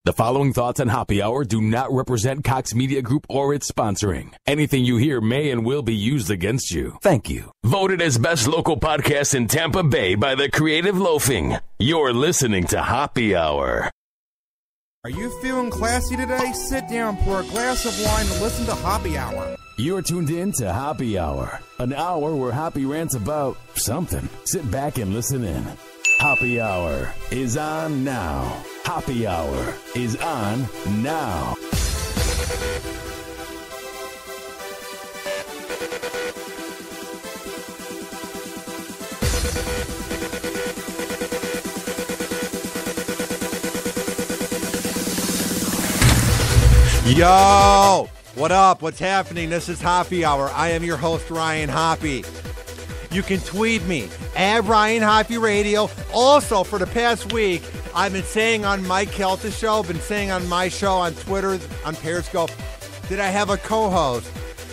The following thoughts on Happy Hour do not represent Cox Media Group or its sponsoring. Anything you hear may and will be used against you. Thank you. Voted as best local podcast in Tampa Bay by the Creative Loafing. You're listening to Happy Hour. Are you feeling classy today? Sit down, pour a glass of wine, and listen to Happy Hour. You're tuned in to Happy Hour, an hour where Happy rants about something. Sit back and listen in. Happy Hour is on now. Happy Hour is on now. Yo, what up? What's happening? This is Happy Hour. I am your host, Ryan Hoppe. You can tweet me at Ryan Hoppe Radio. Also, for the past week, I've been saying on Mike Kelta's show, been saying on my show, on Twitter, on Periscope, that I have a co-host.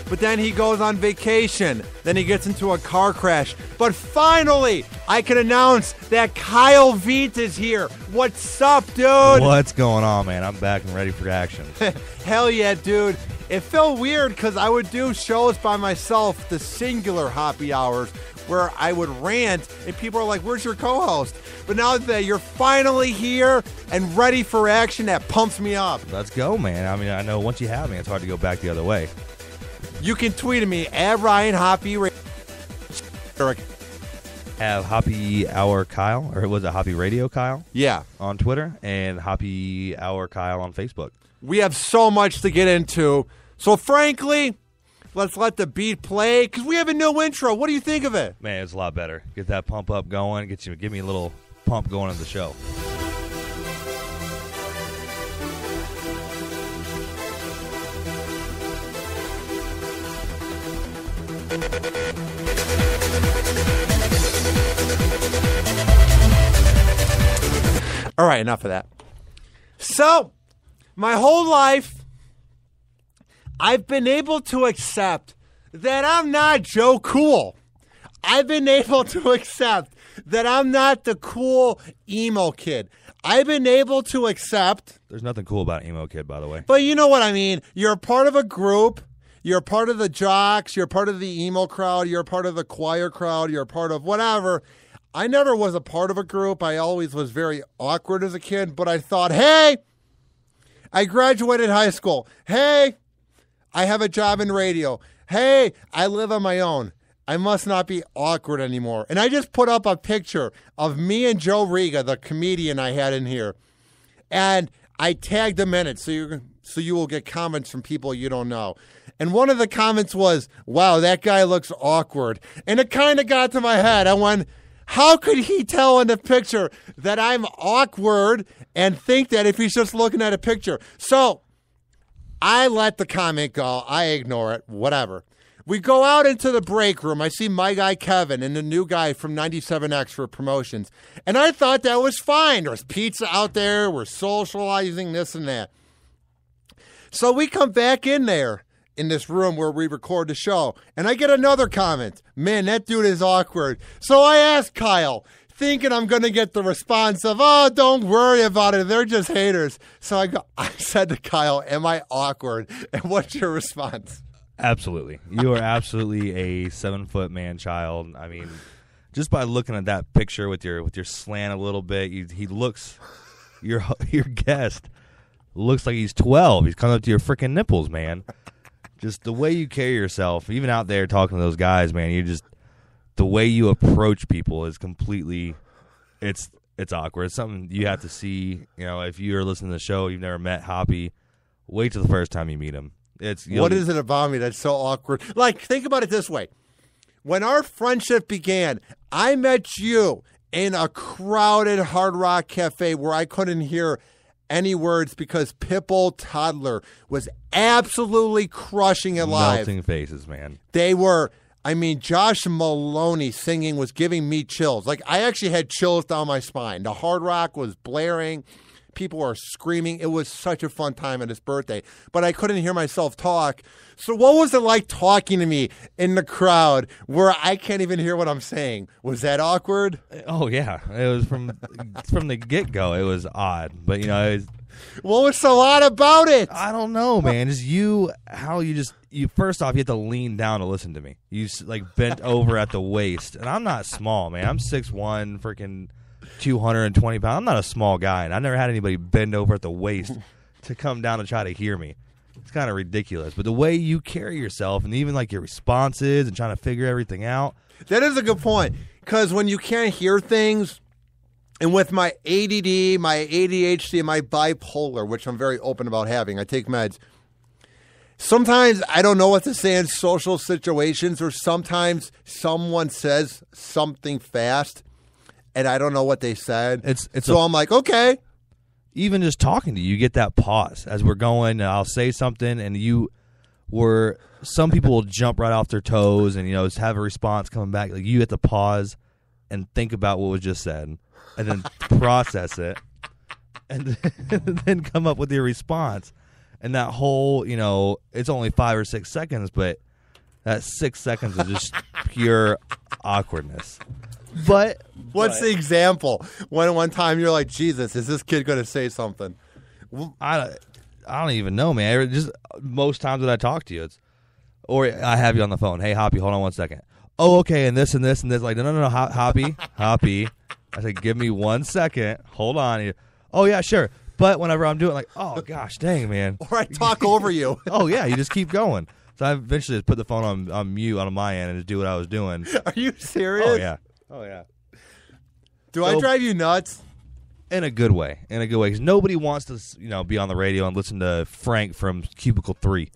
But then he goes on vacation. Then he gets into a car crash. But finally, I can announce that Kyle Veet is here. What's up, dude? What's going on, man? I'm back and ready for action. Hell yeah, dude. It felt weird because I would do shows by myself, the singular Happy Hours, where I would rant, and people are like, where's your co-host? But now that you're finally here and ready for action, that pumps me up. Let's go, man. I mean, I know once you have me, it's hard to go back the other way. You can tweet at me at Ryan Hoppe Radio. Have Happy Hour Kyle, or was it Happy Radio Kyle? Yeah. On Twitter, and Happy Hour Kyle on Facebook. We have so much to get into. So frankly, let's let the beat play, because we have a new intro. What do you think of it? Man, it's a lot better. Get that pump up going. Give me a little pump going in the show. All right, enough of that. So, my whole life, I've been able to accept that I'm not Joe Cool. I've been able to accept that I'm not the cool emo kid. I've been able to accept... There's nothing cool about emo kid, by the way. But you know what I mean. You're a part of a group. You're a part of the jocks. You're a part of the emo crowd. You're a part of the choir crowd. You're a part of whatever. I never was a part of a group. I always was very awkward as a kid. But I thought, hey, I graduated high school. Hey, I have a job in radio. Hey, I live on my own. I must not be awkward anymore. And I just put up a picture of me and Joe Riga, the comedian I had in here. And I tagged them in it so you will get comments from people you don't know. And one of the comments was, wow, that guy looks awkward. And it kind of got to my head. I went, how could he tell in the picture that I'm awkward and think that if he's just looking at a picture? So I let the comment go. I ignore it. Whatever. We go out into the break room. I see my guy Kevin and the new guy from 97X for promotions. And I thought that was fine. There's pizza out there. We're socializing, this and that. So we come back in there in this room where we record the show. And I get another comment. Man, that dude is awkward. So I asked Kyle, thinking I'm going to get the response of, oh, don't worry about it. They're just haters. So I said to Kyle, am I awkward? And what's your response? Absolutely. You are absolutely a 7-foot man child. I mean, just by looking at that picture with your slant a little bit, he looks, your guest looks like he's 12. He's coming up to your freaking nipples, man. Just the way you carry yourself, even out there talking to those guys, man, the way you approach people is completely, it's awkward. It's something you have to see. You know, if you're listening to the show, you've never met Hoppe, wait till the first time you meet him. What is it about me that's so awkward? Like, think about it this way. When our friendship began, I met you in a crowded Hard Rock Cafe where I couldn't hear any words because Pitbull Toddler was absolutely crushing it live. Melting faces, man. They were, I mean, Josh Maloney singing was giving me chills. Like, I actually had chills down my spine. The Hard Rock was blaring. People were screaming. It was such a fun time at his birthday. But I couldn't hear myself talk. So what was it like talking to me in the crowd where I can't even hear what I'm saying? Was that awkward? Oh, yeah. It was from the get-go. It was odd. But, you know, What was so odd about it? I don't know, man. Just you first off, you have to lean down to listen to me. You like bent over at the waist, and I'm not small, man. I'm 6'1", freaking 220 pounds. I'm not a small guy, and I never had anybody bend over at the waist to come down to try to hear me. It's kind of ridiculous. But the way you carry yourself, and even like your responses and trying to figure everything out. That is a good point, because when you can't hear things, and with my ADD, my ADHD, and my bipolar, which I'm very open about having, I take meds. Sometimes I don't know what to say in social situations, or sometimes someone says something fast, and I don't know what they said. I'm like, okay. Even just talking to you, you get that pause as we're going. I'll say something, and some people will jump right off their toes and just have a response coming back. Like you have to pause and think about what was just said, and then process it, and then come up with your response. And that whole, it's only 5 or 6 seconds, but that 6 seconds is just pure awkwardness. But what's the example? One time you're like, Jesus, is this kid going to say something? I don't even know, man. Just most times that I talk to you, or I have you on the phone. Hey, Hoppy, hold on 1 second. Oh, okay, and this and this and this. Like, no, Hoppy. I said, give me 1 second. Hold on. Oh, yeah, sure. But whenever I'm doing like, oh, gosh, dang, man. Or I talk over you. Oh, yeah, you just keep going. So I eventually just put the phone on mute on my end and just do what I was doing. Are you serious? Oh, yeah. Do I drive you nuts? In a good way. Because nobody wants to, be on the radio and listen to Frank from Cubicle 3.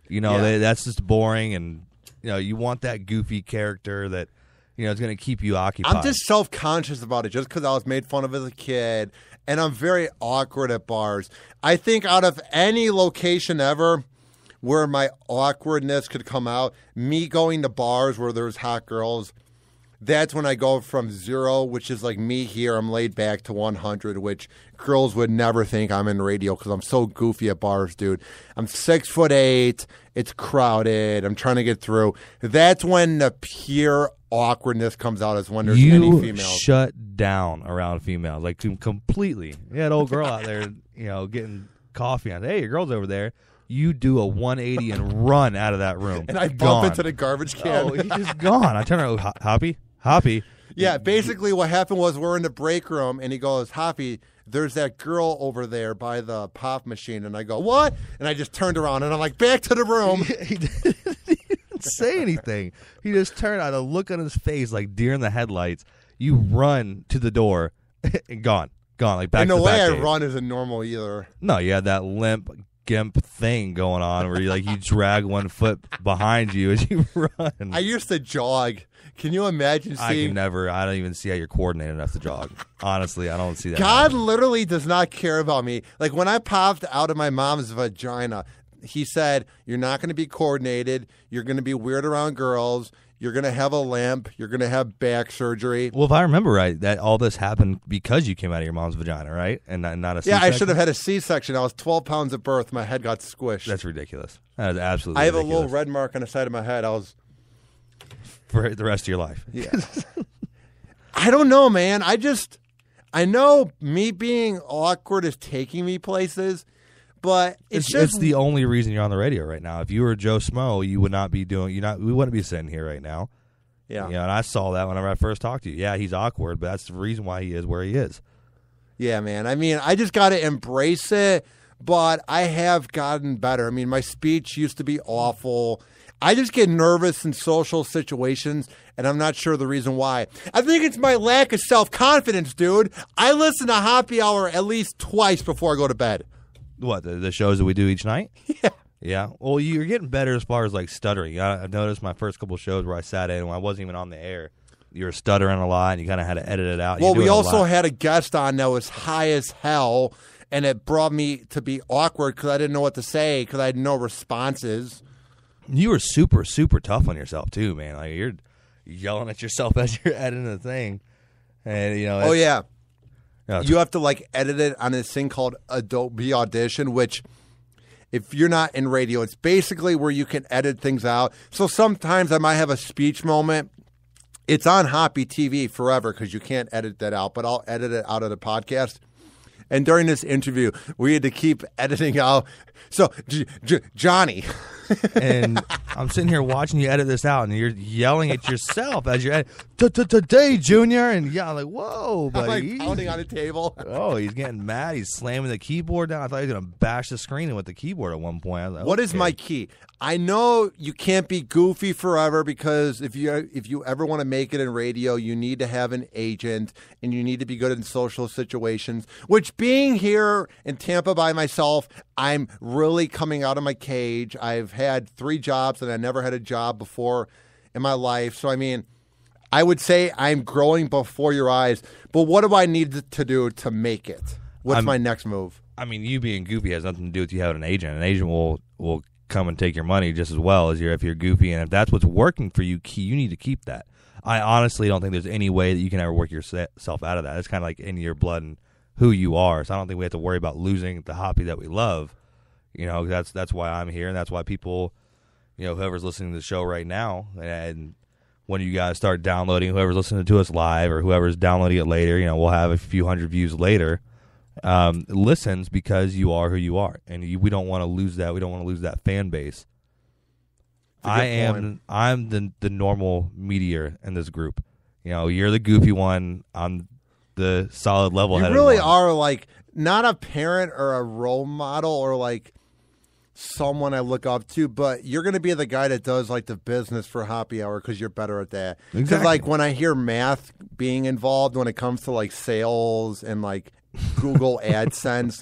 That's just boring, and, you want that goofy character that, is going to keep you occupied. I'm just self-conscious about it just because I was made fun of as a kid, and I'm very awkward at bars. I think out of any location ever where my awkwardness could come out, me going to bars where there's hot girls, that's when I go from 0, which is like me here, I'm laid back, to 100, which girls would never think I'm in radio because I'm so goofy at bars, dude. I'm 6'8", it's crowded, I'm trying to get through. That's when the pure awkwardness comes out, is when there's any females. You shut down around females, like completely. You had an old girl out there, getting coffee on. Hey, your girl's over there. You do a 180 and run out of that room. And I bump into the garbage can. Oh, he's just gone. I turn around, Hoppy. Yeah, basically what happened was we're in the break room, and he goes, Hoppy, there's that girl over there by the pop machine. And I go, what? And I just turned around, and I'm like, back to the room. He didn't say anything. He just turned out, a look on his face like deer in the headlights. You run to the door and gone, like back to the back. And the way I run isn't normal either. No, you had that limp gimp thing going on where you drag 1 foot behind you as you run. I used to jog. Can you imagine seeing... I don't even see how you're coordinated enough to jog. Honestly, I don't see that. God literally does not care about me. Like when I popped out of my mom's vagina, he said, you're not going to be coordinated. You're going to be weird around girls. You're going to have a limp. You're going to have back surgery. Well, if I remember right, that all this happened because you came out of your mom's vagina, right? And not a C-section? Yeah, I should have had a C-section. I was 12 pounds at birth. My head got squished. That's ridiculous. That is absolutely ridiculous. I have ridiculous. a little red mark on the side of my head. For the rest of your life. Yeah. I don't know, man. I know me being awkward is taking me places, but it's the only reason you're on the radio right now. If you were Joe Smo, you would not be we wouldn't be sitting here right now. Yeah. And I saw that whenever I first talked to you. Yeah, he's awkward, but that's the reason why he is where he is. Yeah, man. I mean, I just got to embrace it, but I have gotten better. I mean, my speech used to be awful. I just get nervous in social situations, and I'm not sure the reason why. I think it's my lack of self-confidence, dude. I listen to Happy Hour at least twice before I go to bed. What, the shows that we do each night? Yeah. Yeah. Well, you're getting better as far as, like, stuttering. I've noticed my first couple shows where I sat in when I wasn't even on the air. You were stuttering a lot, and you kind of had to edit it out. Well, we also had a guest on that was high as hell, and it brought me to be awkward because I didn't know what to say because I had no responses. You were super, super tough on yourself, too, man. Like, you're yelling at yourself as you're editing the thing. And, oh, yeah. You have to, like, edit it on this thing called Adobe Audition, which, if you're not in radio, it's basically where you can edit things out. So sometimes I might have a speech moment. It's on Hoppy TV forever because you can't edit that out, but I'll edit it out of the podcast. And during this interview, we had to keep editing out. So, Johnny. And I'm sitting here watching you edit this out, and you're yelling at yourself as you're today, Junior. And yeah, I'm like, whoa, buddy. I'm like pounding on the table. Oh, he's getting mad. He's slamming the keyboard down. I thought he was going to bash the screen with the keyboard at one point. I was like, what is my key? I know you can't be goofy forever, because if you ever want to make it in radio, you need to have an agent and you need to be good in social situations, which being here in Tampa by myself, I'm really coming out of my cage. I've had 3 jobs and I never had a job before in my life. So, I mean, I would say I'm growing before your eyes, but what do I need to do to make it? What's my next move? I mean, you being goofy has nothing to do with you having an agent. An agent will come and take your money just as well as if you're goofy, and if that's what's working for you, you need to keep that. I honestly don't think there's any way that you can ever work yourself out of that. It's kind of like in your blood and who you are. So I don't think we have to worry about losing the Hoppe that we love. You know, that's why I'm here, and that's why people, you know, whoever's listening to the show right now, and when you guys start downloading, whoever's listening to us live or whoever's downloading it later, you know, we'll have a few hundred views later. Listens because you are who you are, and we don't want to lose that. We don't want to lose that fan base. I'm the normal meteor in this group. You know, you're the goofy one. I'm the solid level-headed. You really one. are like not a parent or a role model or like someone I look up to, but you're going to be the guy that does like the business for Hoppe Hour because you're better at that. Because Exactly. like when I hear math being involved when it comes to like sales and like Google AdSense,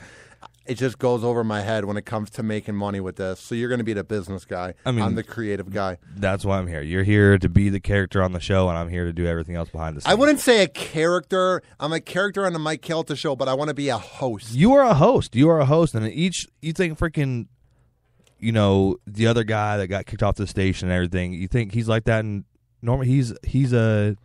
it just goes over my head when it comes to making money with this. So you're going to be the business guy. I mean, I'm the creative guy. That's why I'm here. You're here to be the character on the show, and I'm here to do everything else behind the scenes. I wouldn't say a character. I'm a character on the Mike Kelta show, but I want to be a host. You are a host. You are a host, and you think freaking, you know, the other guy that got kicked off the station and everything. You think he's like that, and normally he's a.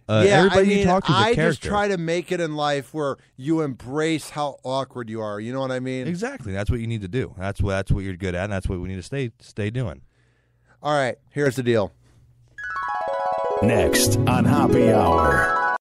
Everybody you talk to is a character. I just try to make it in life where you embrace how awkward you are. You know what I mean? Exactly. That's what you need to do. That's what you're good at, and that's what we need to stay doing. All right, here's the deal. Next on Hoppe Hour.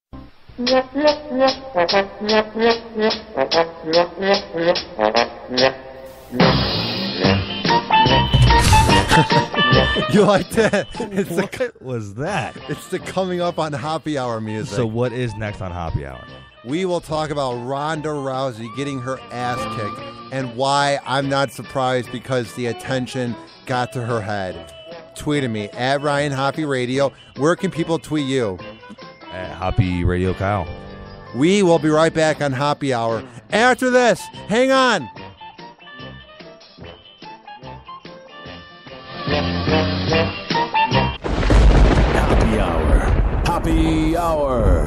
You like that? What was that? It's the coming up on Hoppe Hour music. So what is next on Hoppe Hour? We will talk about Ronda Rousey getting her ass kicked and why I'm not surprised because the attention got to her head. Tweet at me, at Ryan Hoppe Radio. Where can people tweet you? At Hoppe Radio Kyle. We will be right back on Hoppe Hour. After this, hang on. Hoppe Hour. Hoppe Hour.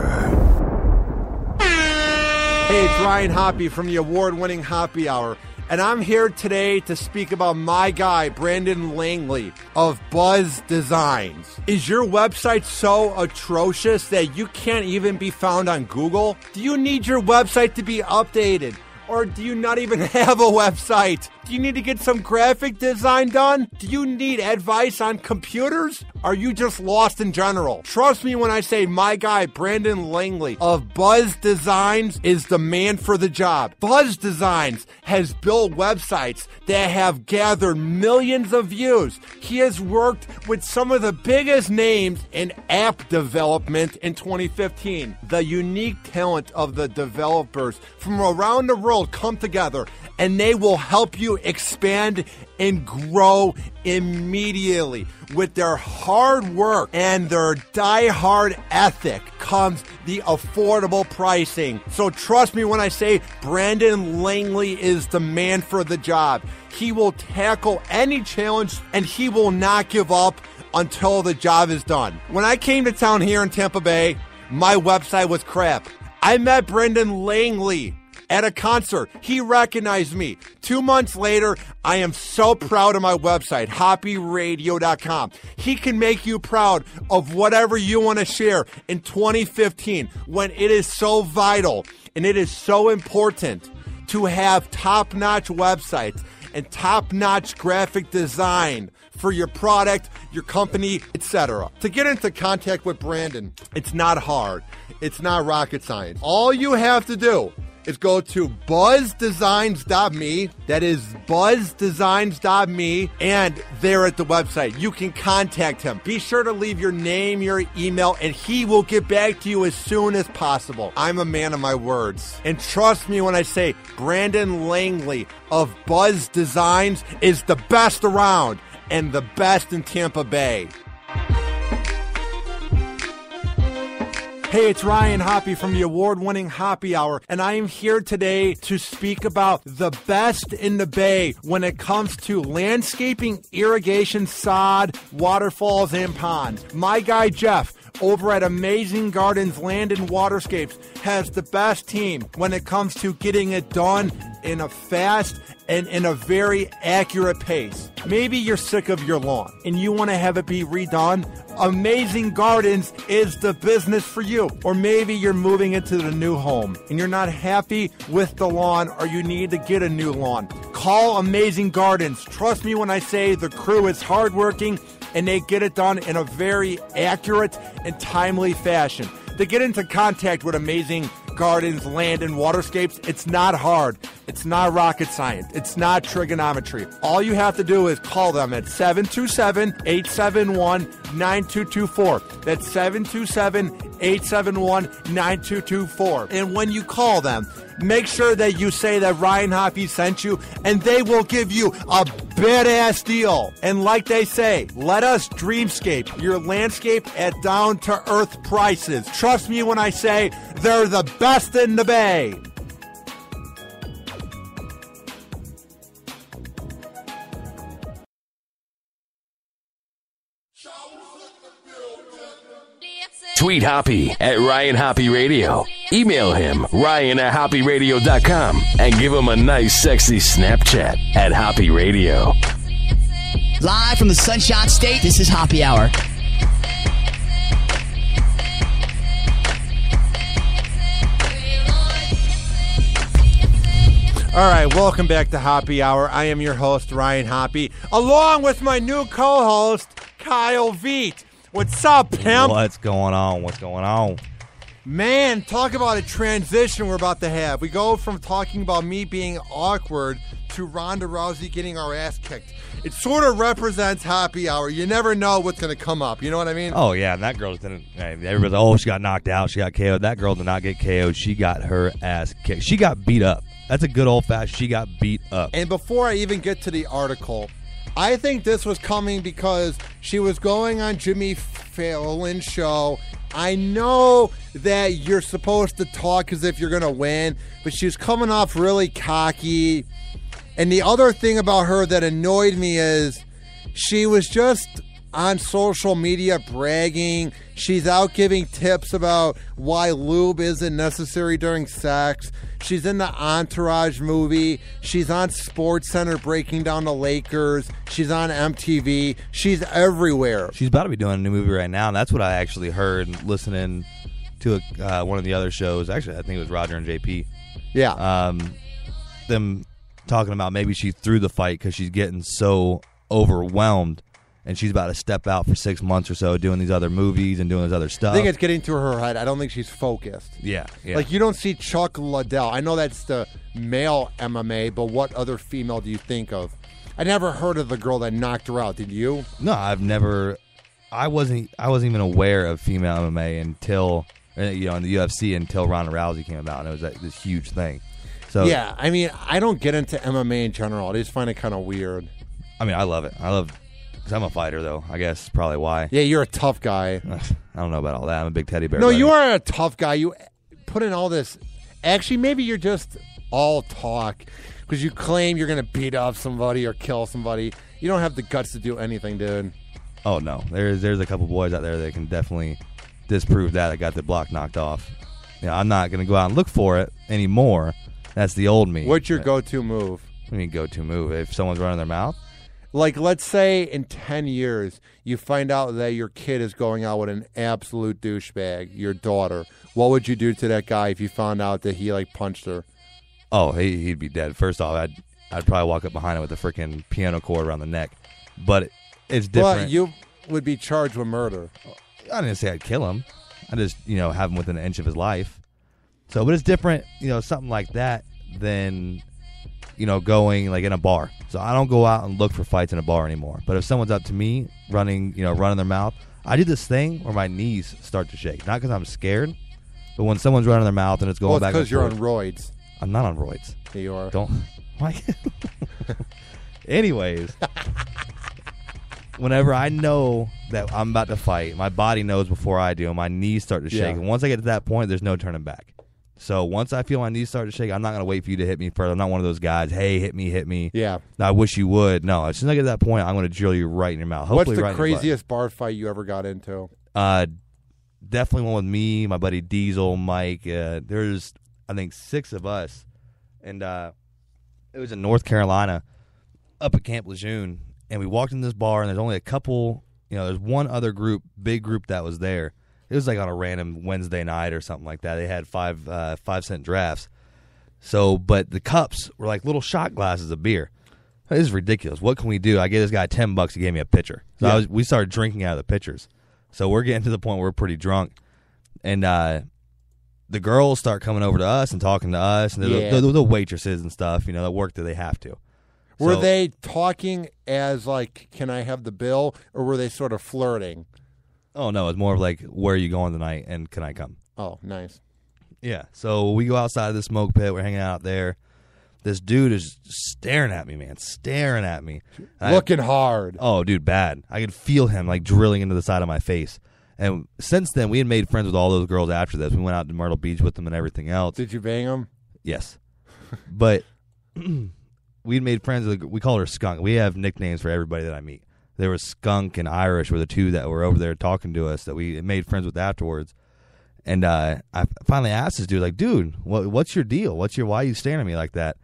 Hey, it's Ryan Hoppe from the award-winning Hoppe Hour, and I'm here today to speak about my guy, Brandon Langley of Buzz Designs. Is your website so atrocious that you can't even be found on Google? Do you need your website to be updated? Or do you not even have a website? Do you need to get some graphic design done? Do you need advice on computers? Are you just lost in general? Trust me when I say my guy, Brandon Langley of Buzz Designs is the man for the job. Buzz Designs has built websites that have gathered millions of views. He has worked with some of the biggest names in app development in 2015. The unique talent of the developers from around the world come together and they will help you expand and grow immediately. With their hard work and their die-hard ethic comes the affordable pricing. So trust me when I say Brandon Langley is the man for the job. He will tackle any challenge and he will not give up until the job is done. When I came to town here in Tampa Bay, my website was crap. I met Brandon Langley at a concert. He recognized me. 2 months later, I am so proud of my website, hopperadio.com. He can make you proud of whatever you want to share in 2015 when it is so vital and it is so important to have top-notch websites and top-notch graphic design for your product, your company, etc. To get into contact with Brandon, it's not hard. It's not rocket science. All you have to do is go to buzzdesigns.me. That is buzzdesigns.me. And there at the website, you can contact him. Be sure to leave your name, your email, and he will get back to you as soon as possible. I'm a man of my words. And trust me when I say Brandon Langley of Buzz Designs is the best around and the best in Tampa Bay. Hey, it's Ryan Hoppe from the award-winning Hoppe Hour, and I am here today to speak about the best in the Bay when it comes to landscaping, irrigation, sod, waterfalls, and ponds. My guy Jeff over at Amazing Gardens Land and Waterscapes has the best team when it comes to getting it done in a fast and in a very accurate pace. Maybe you're sick of your lawn and you want to have it be redone. Amazing Gardens is the business for you. Or maybe you're moving into the new home and you're not happy with the lawn or you need to get a new lawn. Call Amazing Gardens. Trust me when I say the crew is hardworking and they get it done in a very accurate and timely fashion. To get into contact with Amazing Gardens, Land, and Waterscapes, it's not hard. It's not rocket science. It's not trigonometry. All you have to do is call them at 727-871-9224. That's 727-871-9224. And when you call them, make sure that you say that Ryan Hoppe sent you, and they will give you a badass deal. And like they say, let us dreamscape your landscape at down-to-earth prices. Trust me when I say they're the best in the Bay. Tweet Hoppe at Ryan Hoppe Radio. Email him, ryan@hopperadio.com, and give him a nice, sexy Snapchat at Hoppe Radio. Live from the Sunshine State, this is Hoppe Hour. All right, welcome back to Hoppe Hour. I am your host, Ryan Hoppe, along with my new co-host, Kyle Veet. What's up, pimp? What's going on? What's going on? Man, talk about a transition we're about to have. We go from talking about me being awkward to Ronda Rousey getting our ass kicked. It sort of represents Hoppe Hour. You never know what's going to come up. You know what I mean? Oh, yeah, and that girl didn't. Everybody's like, oh, she got knocked out. She got KO'd. That girl did not get KO'd. She got her ass kicked. She got beat up. That's a good old-fashioned, she got beat up. And before I even get to the article, I think this was coming because she was going on Jimmy Fallon's show. I know that you're supposed to talk as if you're going to win, but she was coming off really cocky. And the other thing about her that annoyed me is she was just on social media bragging. She's out giving tips about why lube isn't necessary during sex. She's in the Entourage movie. She's on SportsCenter breaking down the Lakers. She's on MTV. She's everywhere. She's about to be doing a new movie right now, and that's what I actually heard listening to one of the other shows. Actually, I think it was Roger and JP. Yeah. Them talking about maybe she threw the fight because she's getting so overwhelmed. And she's about to step out for 6 months or so doing these other movies and doing this other stuff. I think it's getting to her head. I don't think she's focused. Yeah. Like, you don't see Chuck Liddell. I know that's the male MMA, but what other female do you think of? I never heard of the girl that knocked her out. Did you? No, I've never. I wasn't even aware of female MMA until, in the UFC until Ronda Rousey came about, and it was this huge thing. So yeah, I mean, I don't get into MMA in general. I just find it kind of weird. I mean, I love it. Because I'm a fighter, though. I guess probably why. Yeah, you're a tough guy. I don't know about all that. I'm a big teddy bear. No, buddy. you are a tough guy. You put in all this. Actually, maybe you're just all talk because you claim you're going to beat up somebody or kill somebody. You don't have the guts to do anything, dude. Oh, no. There's a couple boys out there that can definitely disprove that. I got the block knocked off. I'm not going to go out and look for it anymore. That's the old me. What's your go-to move? What do you mean go-to move? If someone's running their mouth? Like, let's say in 10 years, you find out that your kid is going out with an absolute douchebag, your daughter. What would you do to that guy if you found out that he, punched her? Oh, he'd be dead. First off, I'd probably walk up behind him with a freaking piano cord around the neck. But it's different. But you would be charged with murder. I didn't say I'd kill him. I just, have him within an inch of his life. So, but it's different, something like that than, going like in a bar. So I don't go out and look for fights in a bar anymore. But if someone's up to me running their mouth, I do this thing where my knees start to shake. Not because I'm scared, but when someone's running their mouth and it's going back and forth. Because you're on roids. I'm not on roids. Yeah, you are. Don't. Why? Anyways, whenever I know that I'm about to fight, my body knows before I do. My knees start to shake. Yeah. And once I get to that point, there's no turning back. So once I feel my knees start to shake, I'm not going to wait for you to hit me further. I'm not one of those guys, hey, hit me. Yeah. I wish you would. No, as soon as I get to that point, I'm going to drill you right in your mouth. Hopefully What's the craziest bar fight you ever got into? Definitely one with me, my buddy Diesel, Mike. There's, I think, 6 of us. And it was in North Carolina, up at Camp Lejeune. And we walked in this bar, and there's only a couple, there's one other big group that was there. It was like on a random Wednesday night or something like that. They had 5-cent drafts. So, but the cups were like little shot glasses of beer. This is ridiculous. What can we do? I gave this guy $10. He gave me a pitcher. So we started drinking out of the pitchers. So we're getting to the point where we're pretty drunk. And the girls start coming over to us and talking to us. And the waitresses and stuff, that work that they have to. Were they talking as like, can I have the bill? Or were they sort of flirting? Oh, no, it's more of like, where are you going tonight, and can I come? Oh, nice. Yeah, so we go outside of the smoke pit. We're hanging out there. This dude is staring at me, man, staring at me. Looking hard. Oh, dude, bad. I could feel him, like, drilling into the side of my face. And since then, we had made friends with all those girls after this. We went out to Myrtle Beach with them and everything else. Did you bang them? Yes. But we'd made friends with, we call her Skunk. We have nicknames for everybody that I meet. There was Skunk and Irish were the 2 that were over there talking to us that we made friends with afterwards. And I finally asked this dude, like, dude, what's your deal? Why are you staring at me like that?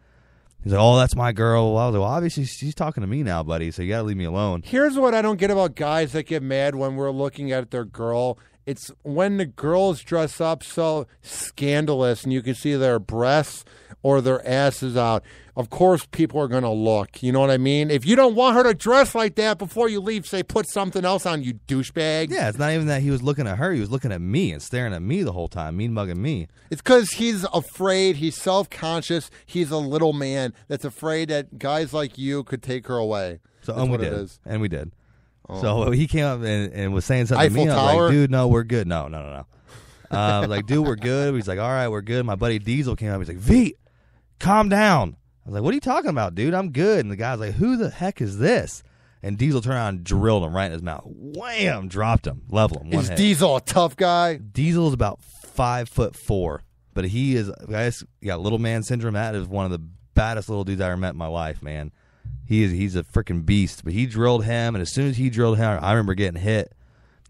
He's like, oh, that's my girl. Well, I was like, well, obviously she's talking to me now, buddy, so you got to leave me alone. Here's what I don't get about guys that get mad when we're looking at their girl. It's when the girls dress up so scandalous and you can see their breasts or their asses out. Of course, people are going to look. You know what I mean? If you don't want her to dress like that before you leave, say, put something else on, you douchebag. Yeah, it's not even that he was looking at her. He was looking at me and staring at me the whole time, mean-mugging me. It's because he's afraid. He's self-conscious. He's a little man that's afraid that guys like you could take her away. So, that's and we what did. it is. And we did. Oh. So he came up and was saying something Eiffel to me. I was Tower? like, dude, no, we're good. No. I was like, dude, we're good. He's like, all right, we're good. My buddy Diesel came up. He's like, V, calm down. I was like, what are you talking about, dude? I'm good. And the guy's like, who the heck is this? And Diesel turned around and drilled him right in his mouth. Wham! Dropped him. Leveled him. Is Diesel a tough guy? Diesel is about 5'4", but he is, guys, he got little man syndrome. That is one of the baddest little dudes I ever met in my life, man. He's a freaking beast. But he drilled him, and as soon as he drilled him, I remember getting hit,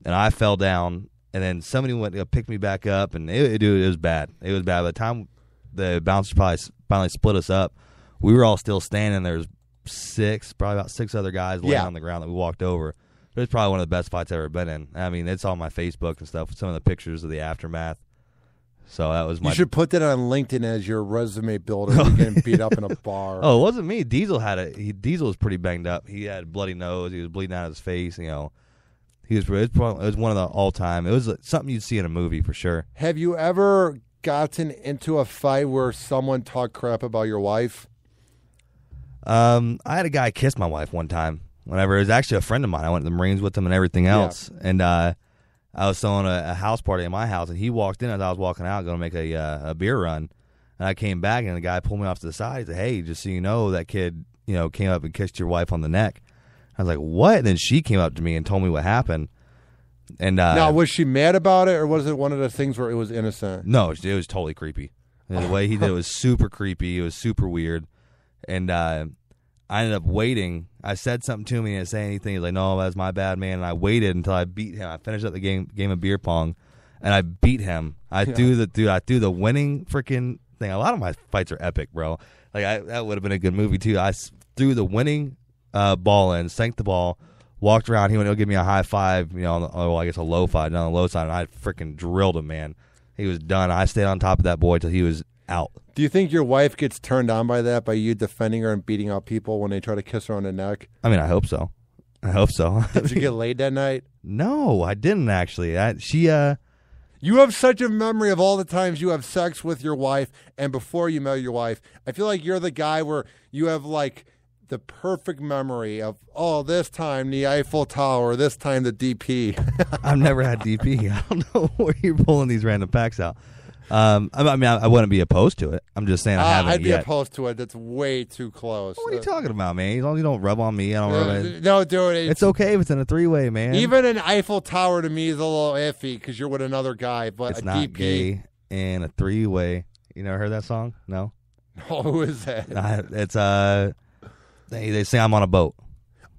and I fell down, and then somebody went to pick me back up, and it was bad. It was bad. By the time the bouncers finally split us up, we were all still standing. There's probably about 6 other guys laying on the ground that we walked over. It was probably one of the best fights I've ever been in. I mean, it's on my Facebook and stuff with some of the pictures of the aftermath. So that was You should put that on LinkedIn as your resume builder. You're getting beat up in a bar. Oh, it wasn't me. Diesel was pretty banged up. He had a bloody nose. He was bleeding out of his face. It was one of the all-time. It was something you'd see in a movie for sure. Have you ever gotten into a fight where someone talked crap about your wife? I had a guy kiss my wife one time. Whenever it was actually a friend of mine, I went to the Marines with him and everything else. Yeah. And I was throwing a house party at my house, and he walked in as I was walking out, going to make a beer run. And I came back, and the guy pulled me off to the side. He said, "Hey, just so you know, that kid, came up and kissed your wife on the neck." I was like, "What?" And then she came up to me and told me what happened. And now, was she mad about it, or was it one of the things where it was innocent? No, it was totally creepy. And the way he did it was super creepy. It was super weird. And I ended up waiting. I said something to him. He didn't say anything. He's like, "No, that's my bad, man." And I waited until I beat him. I finished up the game of beer pong, and I beat him. I threw the winning freaking thing. A lot of my fights are epic, bro. Like that would have been a good movie too. I threw the winning ball in, sank the ball, walked around. He went to give me a high five, I guess a low five down the low side, and I freaking drilled him, man. He was done. I stayed on top of that boy till he was out. Do you think your wife gets turned on by that, by you defending her and beating out people when they try to kiss her on the neck? I mean, I hope so. Did you get laid that night? No, I didn't actually. You have such a memory of all the times you have sex with your wife and before you met your wife. I feel like you're the guy where you have like the perfect memory of, oh, this time the Eiffel Tower, this time the DP. I've never had DP. I don't know where you're pulling these random facts out. I mean, I wouldn't be opposed to it. I'm just saying I haven't I'd be yet. opposed to it. That's way too close. What are you talking about, man? As long as you don't rub on me, I don't rub No, dude. It's okay if it's in a three-way, man. Even an Eiffel Tower to me is a little iffy because you're with another guy. But it's a not DP, gay and a three-way. You never heard that song? No? Oh, who is that? It's they sing I'm on a boat.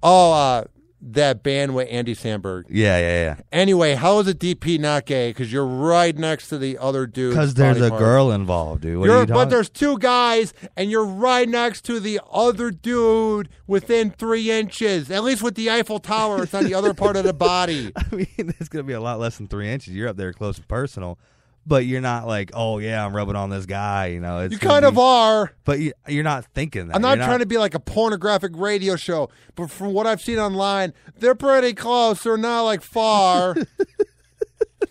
Oh, that band with Andy Samberg. Yeah. Anyway, how is a DP not gay? Because you're right next to the other dude. Because there's a girl involved, dude. What are you talking? But there's two guys, and you're right next to the other dude within 3 inches. At least with the Eiffel Tower, it's on the other part of the body. I mean, it's going to be a lot less than 3 inches. You're up there close and personal. But you're not like, oh, yeah, I'm rubbing on this guy. You know, You kind of are. But you're not thinking that. I'm not trying to be like a pornographic radio show, but from what I've seen online, they're pretty close. They're not like far.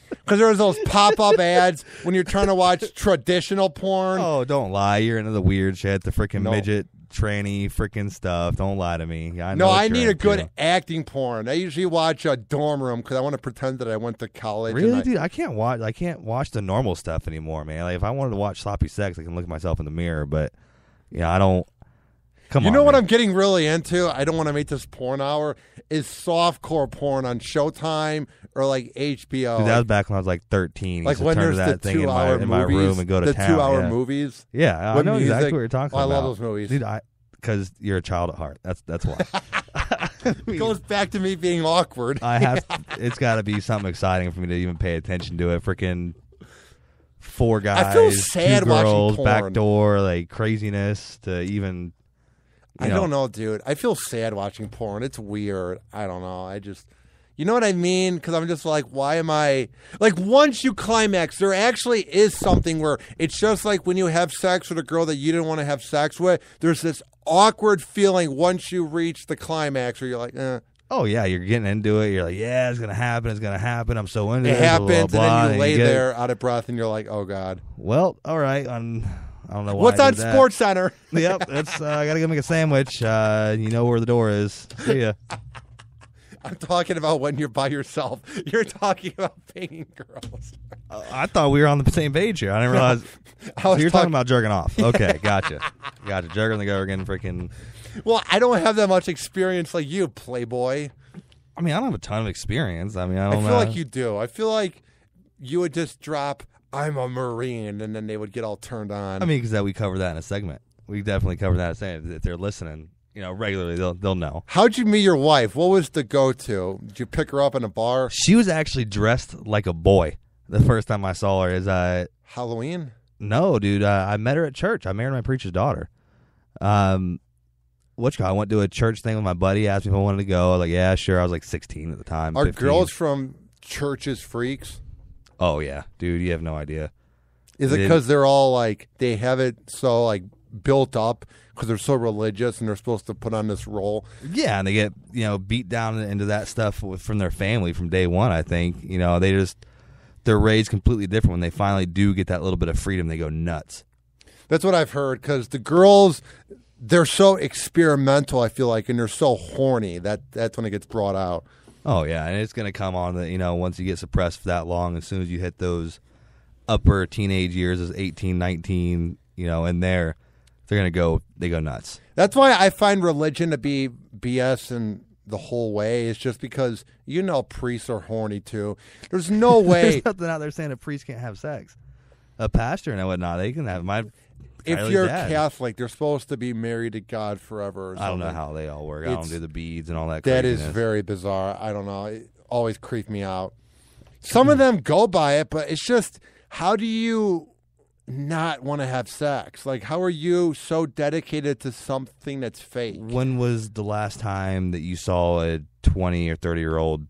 Because there's those pop-up ads when you're trying to watch traditional porn. Oh, don't lie. You're into the weird shit, the freaking midget, tranny, freaking stuff. Don't lie to me. I need a good acting porn. I usually watch a Dorm Room because I want to pretend that I went to college. Really, dude? I can't watch the normal stuff anymore, man. Like if I wanted to watch sloppy sex, I can look at myself in the mirror, but I don't. Come on. You know what man. I'm getting really into? I don't want to make this porn hour. Is softcore porn on Showtime or like HBO? Dude, that was back when I was like 13. Like when there's the 2-hour movies, in my room and go to the town. 2-hour movies. Yeah, I know exactly what you're talking about. I love those movies, dude. Because you're a child at heart. That's why. It goes back to me being awkward. It's got to be something exciting for me to even pay attention to it. Freaking 4 guys, I feel sad 2 girls, watching porn. backdoor, like craziness to even. I don't know, dude. I feel sad watching porn. It's weird. I don't know. You know what I mean? Because I'm just like, why am I... Like, once you climax, there actually is something where it's just like when you have sex with a girl that you didn't want to have sex with, there's this awkward feeling once you reach the climax where you're like, eh. Oh, yeah, you're getting into it. You're like, yeah, it's going to happen. It's going to happen. I'm so into it. It happens, blah, blah, blah, and then you lay there out of breath, and you're like, oh, God. Well, all right. I don't know why. What's I on did that. Sports Center? Yep, that's. I gotta go make a sandwich. You know where the door is. See ya. I'm talking about when you're by yourself. You're talking about banging girls. I thought we were on the same page here. I didn't realize. So you're talking about jerking off. Okay, gotcha. Jerking the Gorgon, freaking. Well, I don't have that much experience like you, Playboy. I mean, I don't have a ton of experience. I mean, I feel like you do. I feel like you would just drop, I'm a Marine, and then they would get all turned on. I mean, because we cover that in a segment. We definitely cover that in a segment. If they're listening, regularly, they'll know. How'd you meet your wife? What was the go-to? Did you pick her up in a bar? She was actually dressed like a boy the first time I saw her. Is Halloween? No, dude. I met her at church. I married my preacher's daughter. I went to a church thing with my buddy. Asked me if I wanted to go. I was like, yeah, sure. I was like 16 at the time. Are 15. girls from churches freaks? Oh, yeah. Dude, you have no idea. Is it because they're all like, they have it so like built up because they're so religious and they're supposed to put on this role? Yeah, and they get, beat down into that stuff from their family from day one, I think. They're raised completely different. When they finally do get that little bit of freedom, they go nuts. That's what I've heard, because the girls, they're so experimental, I feel like, and they're so horny. That's when it gets brought out. Oh, yeah, and it's going to come on that, once you get suppressed for that long, as soon as you hit those upper teenage years, as 18, 19, and they go nuts. That's why I find religion to be BS and the whole way. It's just because, priests are horny too. There's no way. There's nothing out there saying a priest can't have sex. A pastor and whatnot, they can have. If you're Catholic, they're supposed to be married to God forever. I don't know how they all work. I don't do the beads and all that. That craziness. is very bizarre. I don't know. It always creeped me out. Some of them go by it, but it's just, how do you not want to have sex? Like, how are you so dedicated to something that's fake? When was the last time that you saw a 20 or 30-year-old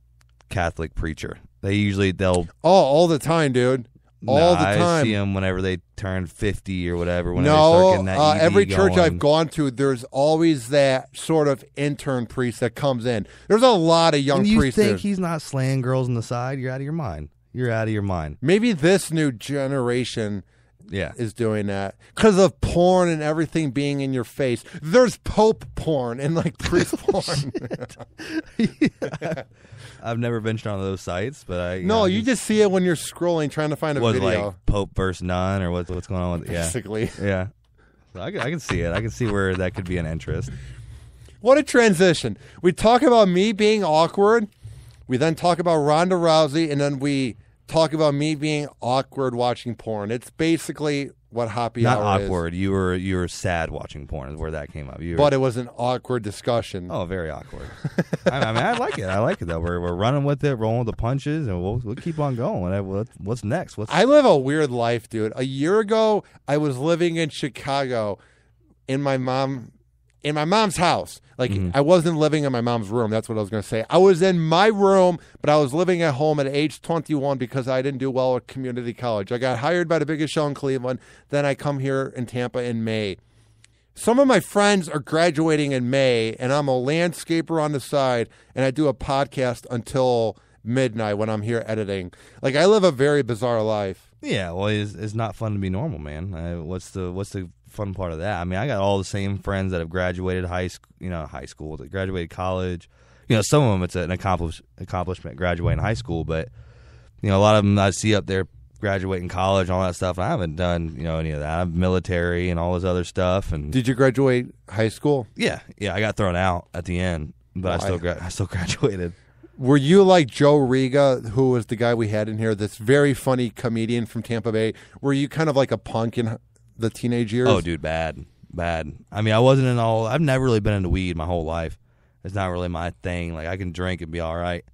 Catholic preacher? They'll all the time, dude. All the time. I see them whenever they turn 50 or whatever. Whenever they start getting that ED every church going. I've gone to, there's always that sort of intern priest that comes in. There's a lot of young priests. You think there. he's not slaying girls on the side? You're out of your mind. You're out of your mind. Maybe this new generation Yeah. is doing that because of porn and everything being in your face. There's Pope porn and like priest porn. Yeah. I've never ventured on those sites, but you just see it when you're scrolling trying to find a video. Like Pope versus nun, or what's going on with it? Yeah. Basically. Yeah. So I can see it. I can see where that could be an interest. What a transition. We talk about me being awkward. We then talk about Ronda Rousey, and then we talk about me being awkward watching porn. It's basically what happy Not hour awkward. is. You were sad watching porn is where that came up. But it was an awkward discussion. Oh, very awkward. I mean, I like it. I like it though. We're running with it, rolling with the punches, and we'll keep on going. What's next? I live a weird life, dude. A year ago, I was living in Chicago in my mom's house. Like, I wasn't living in my mom's room. That's what I was going to say. I was in my room, but I was living at home at age 21 because I didn't do well at community college. I got hired by the biggest show in Cleveland. Then I come here in Tampa in May. Some of my friends are graduating in May, and I'm a landscaper on the side, and I do a podcast until midnight when I'm here editing. Like, I live a very bizarre life. Yeah, well, it's not fun to be normal, man. What's the fun part of that? I mean, I got all the same friends that have graduated high school, that graduated college. Some of them it's an accomplishment graduating high school, but a lot of them I see up there graduating college and all that stuff. And I haven't done any of that. I'm military and all this other stuff. And did you graduate high school? Yeah, I got thrown out at the end, but I still graduated. Were you like Joe Riga, who was the guy we had in here, this very funny comedian from Tampa Bay? Were you kind of like a punk in the teenage years? Oh, dude, bad. I mean, I wasn't in all. I've never really been into weed my whole life. It's not really my thing. Like, I can drink and be all right,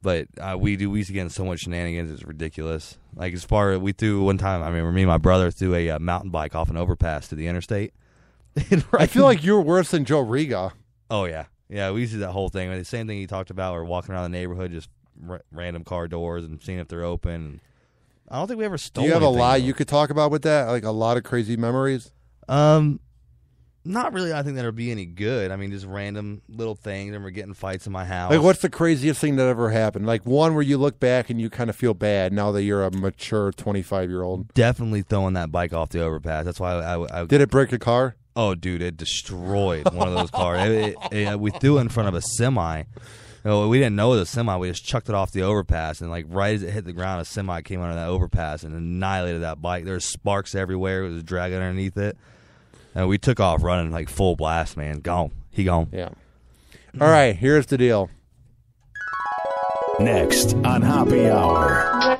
but we used to get in so much shenanigans. It's ridiculous. Like, we threw one time. I mean, me and my brother threw a mountain bike off an overpass to the interstate. I feel like you were worse than Joe Riga. Oh yeah. Yeah, we used to do that whole thing. I mean, the same thing you talked about. We're walking around the neighborhood, just random car doors and seeing if they're open. I don't think we ever stole. Do you have a lot though. you could talk about with that? Like a lot of crazy memories? Not really. I think that'll be any good. I mean, just random little things, and we're getting fights in my house. Like, what's the craziest thing that ever happened? Like one where you look back and you kind of feel bad now that you're a mature 25-year-old. Definitely throwing that bike off the overpass. That's why I did it break a car? Oh, dude, it destroyed one of those cars. We threw it in front of a semi. We didn't know it was a semi. We just chucked it off the overpass, and like right as it hit the ground, a semi came under that overpass and annihilated that bike. There's sparks everywhere. It was dragging underneath it. And we took off running like full blast, man. Gone. He gone. Yeah. All right, here's the deal. Next on Happy Hour.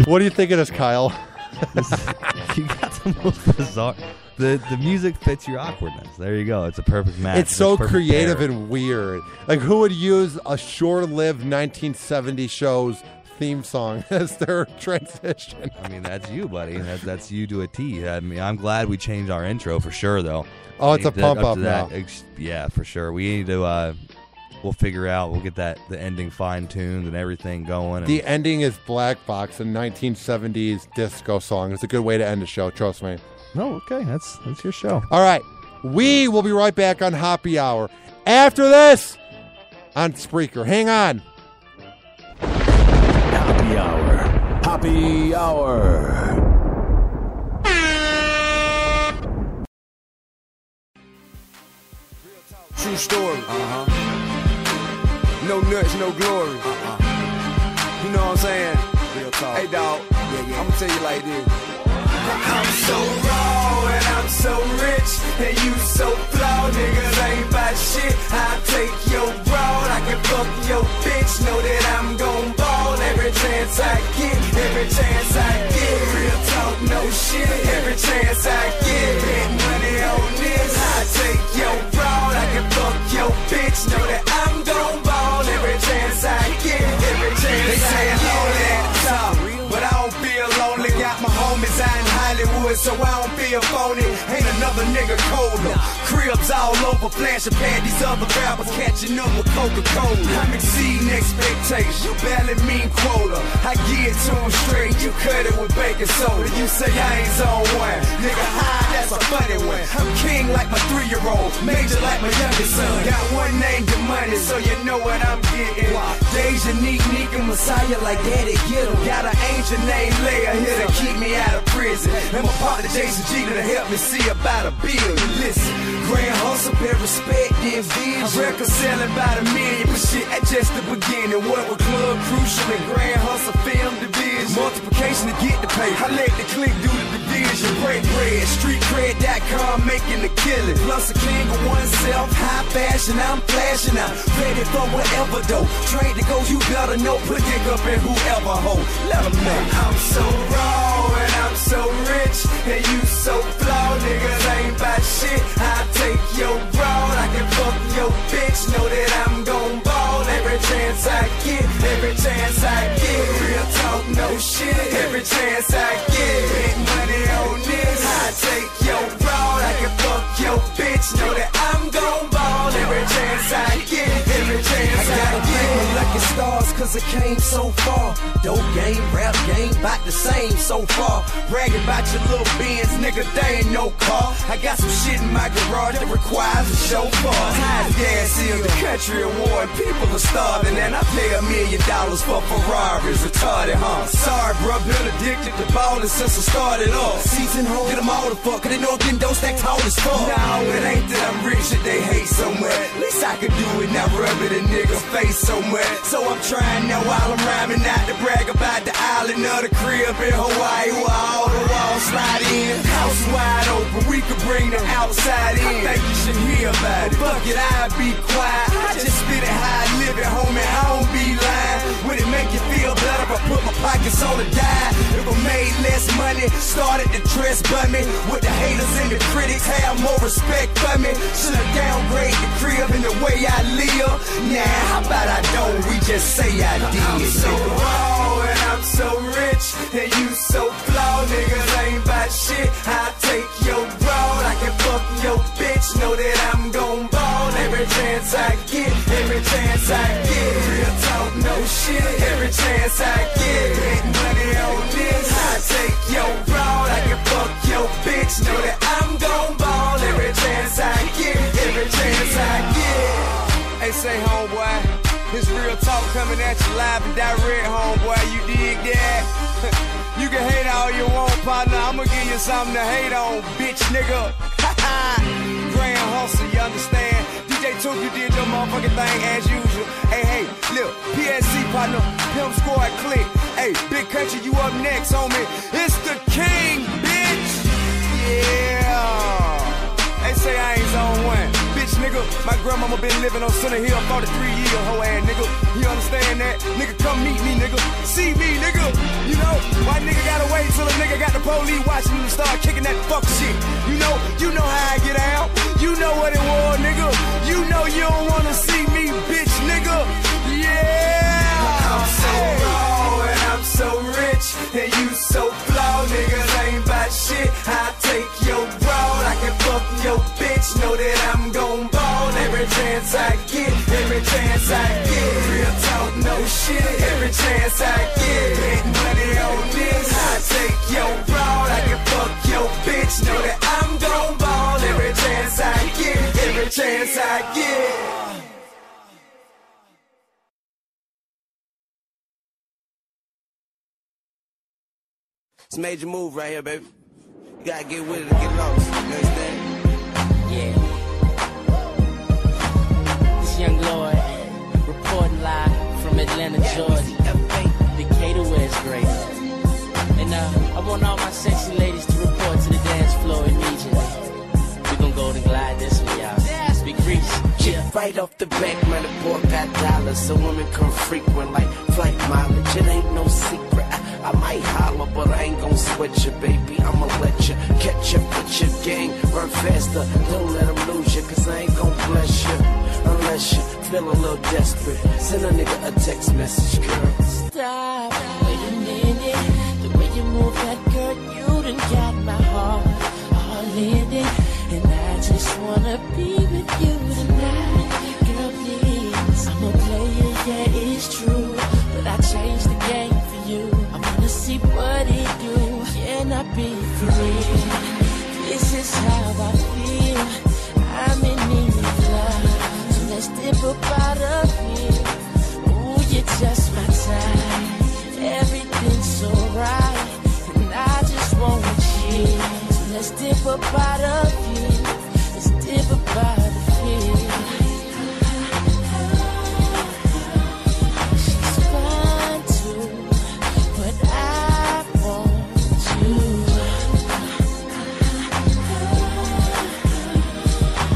What do you think of this, Kyle? You got the most bizarre. The music fits your awkwardness. There you go. It's a perfect match. It's so creative and weird. Like, who would use a short-lived 1970 show's theme song as their transition? I mean, that's you, buddy. That's you to a T. I mean, I'm glad we changed our intro for sure, though. Oh, it's a pump up now. Yeah, for sure. We need to. We'll figure out. We'll get the ending fine-tuned and everything going. The ending is Black Box, a 1970s disco song. It's a good way to end the show, trust me. No, okay. That's your show. All right. We will be right back on Happy Hour. After this, on Spreaker. Hang on. Happy Hour. Happy Hour. True story. No nuts, no glory. You know what I'm saying? Real talk. Hey, dog. Yeah. I'm gonna tell you like this. I'm so raw and I'm so rich, and you so flawed, niggas ain't about shit. I'll take your broad, I can fuck your bitch. Know that I'm gon' ball every chance I get, every chance I get. Real talk, no shit, every chance I get. Bet money on this. I'll take your broad, I can fuck your bitch. Know that I'm gon' ball every chance I get, every chance I get. Lonely at the top, but I don't feel lonely. Got my homies out in Hollywood, so I don't feel phony. Ain't another other nigga colder. Cribs all over, flashing past these other rappers, catching up with Coca-Cola. I'm exceeding expectations, you barely mean quota. I get to them straight, you cut it with baking soda. You say I ain't zone one, nigga high, that's a funny one. I'm king like my 3-year-old, major like my youngest son. Got one name, the money, so you know what I'm getting. Deja, Nika, Messiah like daddy, get him. Got an angel named Leia here to keep me out of prison. And my partner Jason G to help me see about a billion. Listen, grand hustle, pay respect, then vision. I record selling about $1 million, but shit, that's just the beginning. What with Club Crucial and grand hustle film division. Multiplication to get the pay. I let the click do the division. Break bread, streetcred.com making the killing. Plus a king of oneself, high fashion, I'm flashing out. Ready for whatever though. Train to go, you better know. Put dick up in whoever hoe. Let them know. I'm so raw and I'm so rich, and you so flawed. Niggas ain't about shit. I take your broad, I can fuck your bitch. Know that I'm gon' ball every chance I get. Every chance I get. Real talk, no shit. Every chance I get. Big money on this. I take your broad, I can fuck your bitch. Know that I'm gon' ball every chance I get. Every chance I gotta thank my lucky stars, cause I came so far. Dope game, rap game, about the same so far. Bragging about your little Benz, nigga, they ain't no car. I got some shit in my garage that requires a chauffeur. High gas is the country award, people are starving, and I pay $1 million for Ferraris. Retarded, huh? Sorry, bro, been addicted to ballin' since I started off. Season home, get them all the fuck, cause they know I'm getting those stacked tall as fuck. No, it ain't that I'm rich, that they hate somewhere. At least I could do it, not rub it in niggas' face somewhere. So I'm trying now while I'm rhyming, not to brag about the island of the crib in Hawaii, where all the walls slide in. House wide open, we could bring the outside in. I think you should hear about it. Fuck it, I'll be quiet. I just spit it how I live it, homie, I don't be lying. Would it make you feel better if I put my pockets on the dime? If I made less money, started to dress bummy, would the haters and the critics have more respect for me? Should I downgrade the crib and the way I live? Nah, how about I don't, we just say I did. I'm so raw and I'm so rich, and you so flawed. Niggas ain't about shit. I take your broad, I can fuck your bitch. Know that I'm gon' ball every chance I get. Every chance I get. Real talk, no shit. Every chance I get. Big money on this. I take your broad, I can fuck your bitch. Know that I'm gon' ball every chance I get. Every chance I get. Hey, say homeboy, this real talk coming at you live and direct, homeboy. You dig that? You can hate all you want, partner. I'ma give you something to hate on, bitch, nigga. Grand hustle, you understand? DJ Took, you did your motherfucking thing as usual. Hey, look, PSC partner, Pimp Squad click. Hey, Big Country, you up next, homie. It's the king, bitch. Yeah. They say I ain't zone one. Bitch, nigga, my grandmama been living on Center Hill 43 years, hoe ass nigga. You understand that? Nigga, come meet me, nigga. See me, nigga. You know, why nigga gotta wait till a nigga got the police watching him start kicking that fuck shit? You know how I get out. You know what it was, nigga. You know you don't wanna see me, bitch, nigga. Yeah. I'm so raw and I'm so rich, and you so flawed. Niggas ain't about shit. I take your broad, I can fuck your bitch. Know that I'm gon' ball every chance I get. Every chance I get. Real talk, no shit. Every chance I get. Big money on this. I take your broad, I can fuck your bitch. Know that I'm gon' ball every chance I get. Every chance I get. It's a major move right here, baby. You gotta get with it to get lost. You understand? Yeah. This young Lord reporting live from Atlanta, Georgia. Decatur, where it's great. And I want all my sexy ladies to report to the dance floor immediately. We gon' go and glide this one, y'all. Big Reese. Yeah. Right off the back, man, the boy got dollars, so women come frequent like flight mileage. It ain't no secret. I might holler, but I ain't gon' sweat you, baby. I'ma let you catch up with your gang. Run faster, don't let them lose you, cause I ain't gon' bless you unless you feel a little desperate. Send a nigga a text message, girl. Stop, wait a minute. The way you move that girl, you done got my heart all in it. Let's dip up out of here. Let's dip up out of here. She's fine too, but I want you.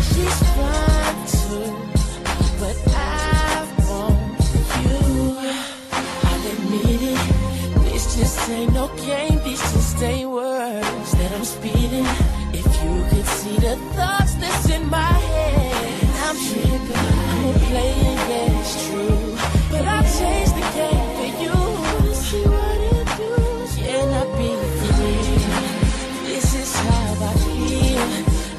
She's fine too, but I want you. I'll admit it, this just ain't no game, this just ain't words that I'm speeding. If you could see the thoughts that's in my head, I'm tripping, I'm playing, yeah, it's true. But I'll change the game for you to see what it do. Can I be free? This is how I feel.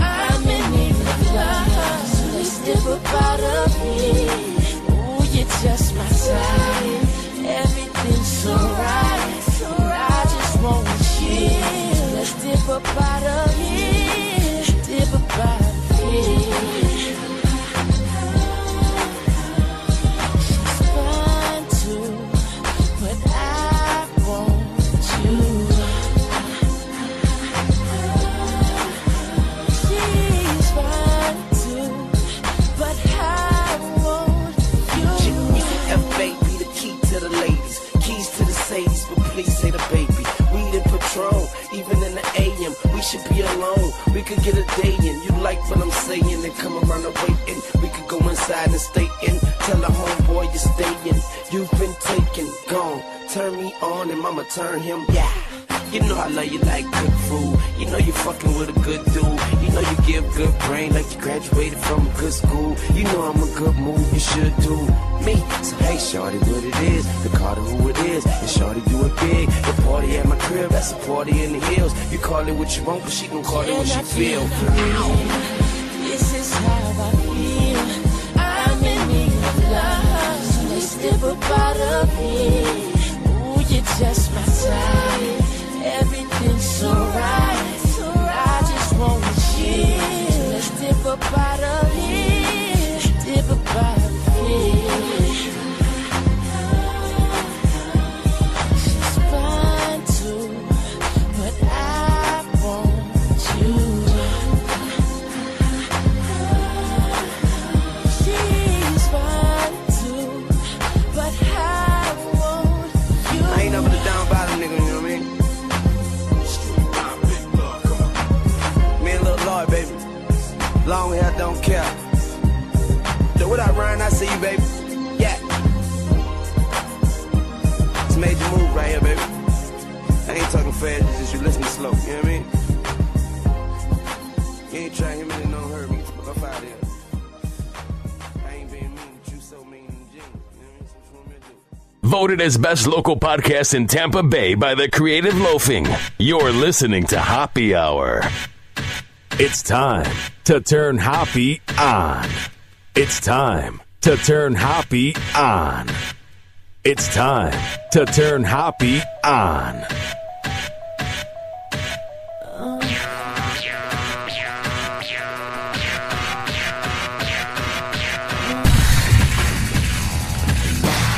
I'm in need of love, so let's dip up out of here. Ooh, you're just my type. Everything's so right, so I just want you. Let's dip up out of here, dip up out of here. She's fine too, but I want you. She's fine too, but I want you. F baby, the key to the ladies, keys to the Sadies, but please say the baby. Weed and Patron, even in the AM, we should be alone. We could get a day in. You like what I'm saying and come around and waiting. We could go inside and stay in. Tell the homeboy you're staying. You've been taken, gone. Turn me on and mama turn him. Yeah. You know I love you like good food. You know you fucking with a good dude. You know you give good brain like you graduated from a good school. You know I'm a good move, you should do me. So hey shorty, what it is, the Carter who it is, and shorty do it big. The party at my crib, that's a party in the hills. You call it what you want, but she gon' call it what she feel. This is how I feel. I'm in need of love, so let's step up out of here. Ooh, you're just my type. Everything's so right, so I just want you. Let's dip up out of here, dip up out of here. She's fine too, but I want you. She's fine too, but I want you. I ain't never the down bottom nigga, you know what I mean? Me and Lil Lloyd, baby. Long hair, don't care. So what I run, I see you, baby. Yeah. It's made the move right here, baby. I ain't talking fast, it's just you listening slow, you know what I mean? You ain't trying to hit me, it don't hurt me. But I'm out here. I ain't being mean, but you so mean and genuine. You know what I mean? So what you want me to do? Voted as best local podcast in Tampa Bay by the Creative Loafing. You're listening to Hoppe Hour. It's time to turn Hoppe on. It's time to turn Hoppe on. It's time to turn Hoppe on.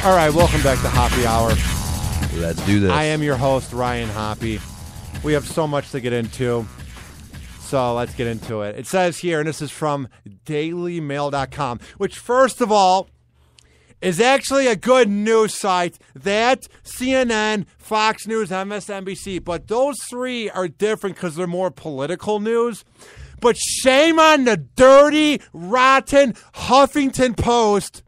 All right, welcome back to Hoppe Hour. Let's do this. I am your host, Ryan Hoppe. We have so much to get into, so let's get into it. It says here, and this is from dailymail.com, which, first of all, is actually a good news site. That, CNN, Fox News, MSNBC, but those three are different because they're more political news. But shame on the dirty, rotten Huffington Post.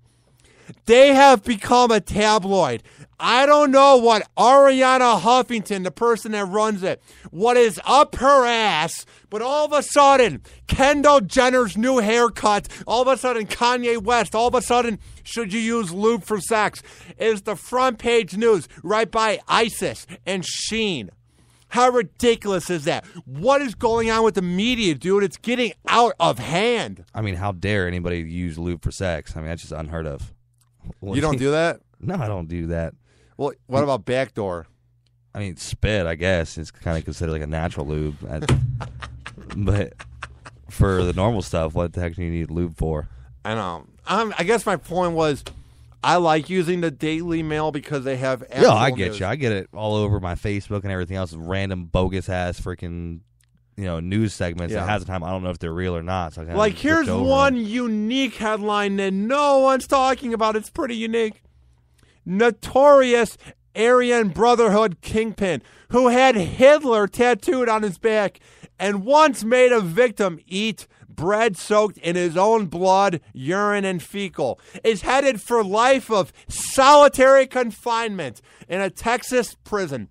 They have become a tabloid. I don't know what Ariana Huffington, the person that runs it, what is up her ass, but all of a sudden, Kendall Jenner's new haircut, all of a sudden, Kanye West, all of a sudden, should you use lube for sex, is the front page news right by ISIS and Sheen. How ridiculous is that? What is going on with the media, dude? It's getting out of hand. I mean, how dare anybody use lube for sex? I mean, that's just unheard of. You don't do that? No, I don't do that. Well, what about backdoor? I mean, spit, I guess, is kind of considered like a natural lube. But for the normal stuff, what the heck do you need lube for? I know. I guess my point was, I like using the Daily Mail because they have Yeah, I get news. you. I get it all over my Facebook and everything else. Random bogus ass freaking news segments that has a time. I don't know if they're real or not. So like, here's one unique headline that no one's talking about. It's pretty unique. Notorious Aryan Brotherhood kingpin who had Hitler tattooed on his back and once made a victim eat bread soaked in his own blood, urine, and fecal is headed for life of solitary confinement in a Texas prison,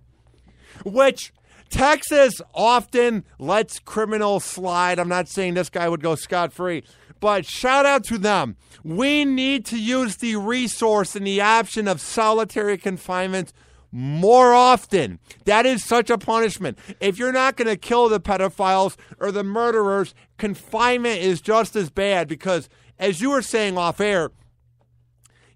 which Texas often lets criminals slide. I'm not saying this guy would go scot-free, but shout out to them. We need to use the resource and the option of solitary confinement more often. That is such a punishment. If you're not going to kill the pedophiles or the murderers, confinement is just as bad because, as you were saying off air,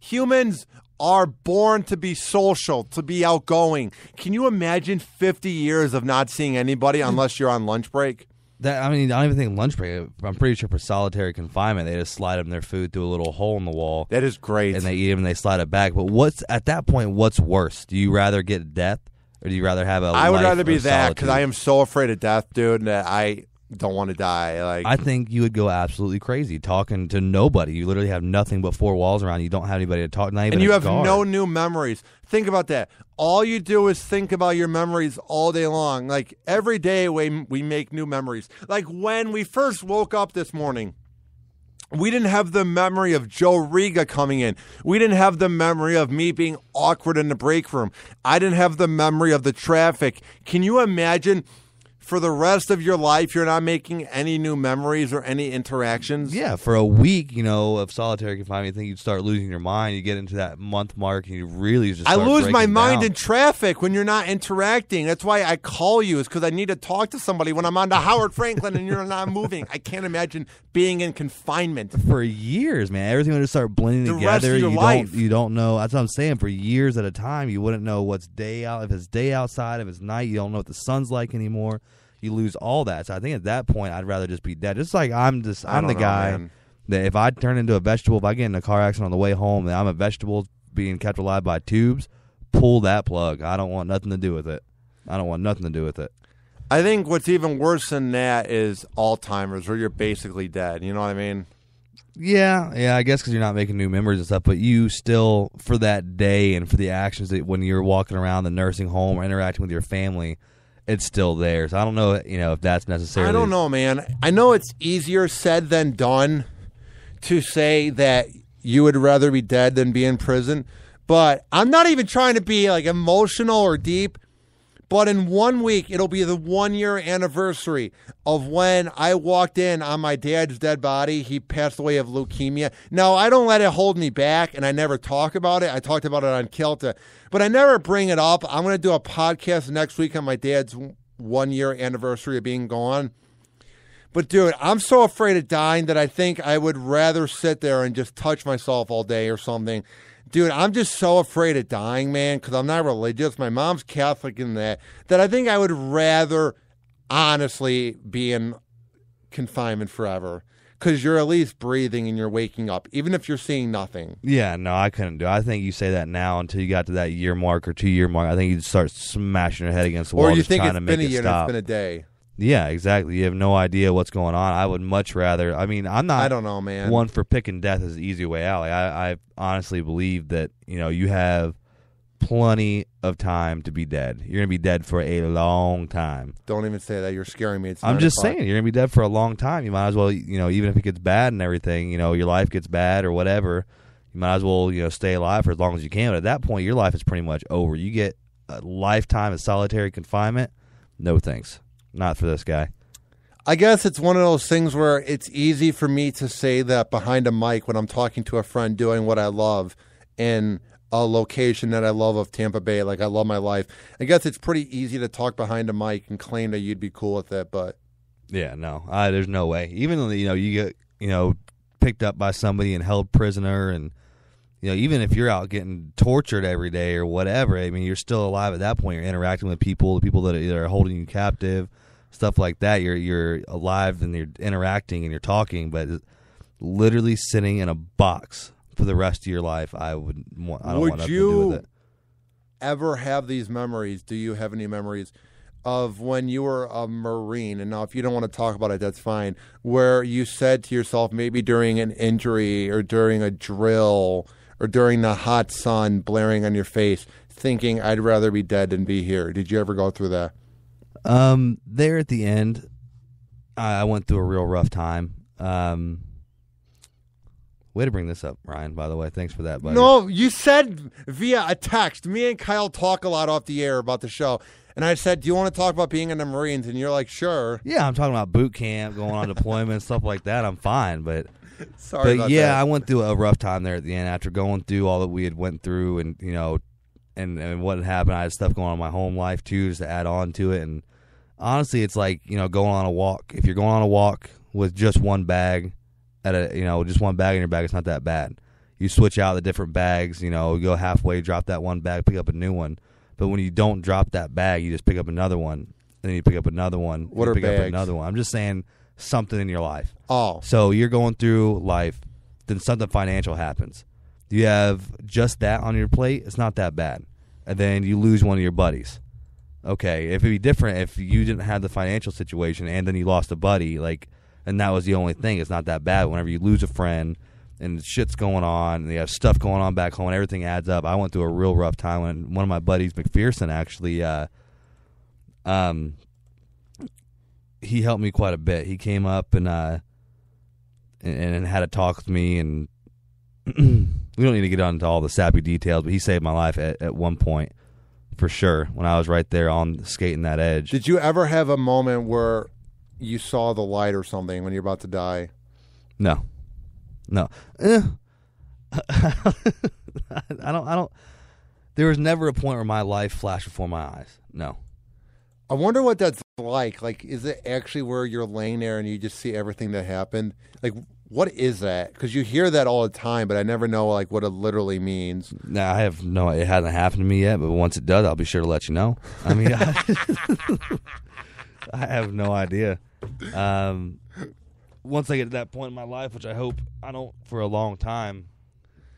humans are born to be social, to be outgoing. Can you imagine 50 years of not seeing anybody unless you're on lunch break? I don't even think lunch break. I'm pretty sure for solitary confinement, they just slide them their food through a little hole in the wall. That is great. And they eat them and they slide it back. But at that point, what's worse? Do you rather get death or do you rather have a life? I would rather be that because I am so afraid of death, dude, that I don't want to die. Like, I think you would go absolutely crazy talking to nobody. You literally have nothing but four walls around you. You don't have anybody to talk to. And you have no new memories. Think about that. All you do is think about your memories all day long. Like, every day we make new memories. Like, when we first woke up this morning, we didn't have the memory of Joe Riga coming in. We didn't have the memory of me being awkward in the break room. I didn't have the memory of the traffic. Can you imagine for the rest of your life you're not making any new memories or any interactions? Yeah, for a week, of solitary confinement, you think you'd start losing your mind. You get into that month mark and you really just start lose my mind down. in traffic when you're not interacting. That's why I call you, is because I need to talk to somebody when I'm on the Howard Franklin and you're not moving. I can't imagine being in confinement. For years, man. Everything would just start blending the together. Rest of your life. You don't know. That's what I'm saying. For years at a time, you wouldn't know what's day out. If it's day outside, if it's night, you don't know what the sun's like anymore. You lose all that. So I think at that point, I'd rather just be dead. Just like I'm the guy that if I turn into a vegetable, if I get in a car accident on the way home and I'm a vegetable being kept alive by tubes, pull that plug. I don't want nothing to do with it. I think what's even worse than that is Alzheimer's, where you're basically dead. You know what I mean? Yeah, I guess because you're not making new memories and stuff, but you still, for that day and for the actions that when you're walking around the nursing home or interacting with your family, it's still there. So I don't know, if that's necessarily. I don't know, man. I know it's easier said than done to say that you would rather be dead than be in prison. But I'm not even trying to be like emotional or deep. But in 1 week, it'll be the 1 year anniversary of when I walked in on my dad's dead body. He passed away of leukemia. Now, I don't let it hold me back, and I never talk about it. I talked about it on Kilta, but I never bring it up. I'm going to do a podcast next week on my dad's 1 year anniversary of being gone. But, dude, I'm so afraid of dying that I think I would rather sit there and just touch myself all day or something. Dude, I'm just so afraid of dying, man, because I'm not religious. My mom's Catholic in that I think I would rather honestly be in confinement forever, because you're at least breathing and you're waking up, even if you're seeing nothing. Yeah, no, I couldn't do it. I think you say that now until you got to that year mark or 2 year mark. I think you'd start smashing your head against the wall. Or you just think trying it's to make been a it year and stop. it's been a day. Yeah, exactly. You have no idea what's going on. I would much rather. I mean, I'm not. I don't know, man. One for picking death as the easy way out. Like, I honestly believe that you have plenty of time to be dead. You're gonna be dead for a long time. Don't even say that. You're scaring me. I'm just saying you're gonna be dead for a long time. You might as well, even if it gets bad and everything, your life gets bad or whatever, you might as well, stay alive for as long as you can. But at that point, your life is pretty much over. You get a lifetime of solitary confinement. No thanks. Not for this guy. I guess it's one of those things where it's easy for me to say that behind a mic when I'm talking to a friend doing what I love in a location that I love of Tampa Bay. Like, I love my life. I guess it's pretty easy to talk behind a mic and claim that you'd be cool with it, but yeah, no, there's no way. Even though, you get, picked up by somebody and held prisoner, and, even if you're out getting tortured every day or whatever, I mean, you're still alive at that point. You're interacting with people, the people that are holding you captive, stuff like that. You're alive and you're interacting and you're talking, but literally sitting in a box for the rest of your life, I don't want nothing to do with it. Ever have these memories? Do you have any memories of when you were a Marine, and now if you don't want to talk about it, that's fine, where you said to yourself, maybe during an injury or during a drill or during the hot sun blaring on your face, thinking, I'd rather be dead than be here. Did you ever go through that? There at the end, I went through a real rough time. Way to bring this up, Ryan, by the way. Thanks for that, buddy. No, you said via a text. Me and Kyle talk a lot off the air about the show. And I said, do you want to talk about being in the Marines? And you're like, sure. Yeah, I'm talking about boot camp, going on deployment, stuff like that. I'm fine. But sorry about yeah, that. I went through a rough time there at the end after going through all that we had went through and, you know, and what had happened. I had stuff going on in my home life, too, just to add on to it. And honestly, it's like, you know, going on a walk. If you're going on a walk with just one bag, just one bag in your bag, it's not that bad. You switch out the different bags, you know, go halfway, drop that one bag, pick up a new one. But when you don't drop that bag, you just pick up another one, and then you pick up another one, what are pick bags? up another one. I'm just saying something in your life. Oh. So you're going through life, then something financial happens. You have just that on your plate, it's not that bad. And then you lose one of your buddies. Okay, if it'd be different if you didn't have the financial situation and then you lost a buddy, like, and that was the only thing, it's not that bad. Whenever you lose a friend and shit's going on, and you have stuff going on back home, and everything adds up. I went through a real rough time when one of my buddies, McPherson, actually, he helped me quite a bit. He came up and had a talk with me, and we don't need to get into all the sappy details, but he saved my life at one point, for sure, when I was right there on skating that edge. Did you ever have a moment where you saw the light or something when you're about to die? No. I don't. There was never a point where my life flashed before my eyes. No. I wonder what that's like. Like, is it actually where you're laying there and you just see everything that happened? Like, what is that? Because you hear that all the time, but I never know like what it literally means. No, I have no. It hasn't happened to me yet, but once it does, I'll be sure to let you know. I mean, I have no idea. Once I get to that point in my life, which I hope I don't for a long time,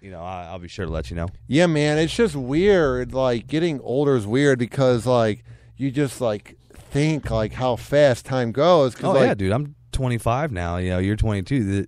you know, I'll be sure to let you know. Yeah, man, it's just weird. Like, getting older is weird because, like, you just, like, think, like, how fast time goes. Oh, yeah, dude. I'm 25 now. You know, you're 22.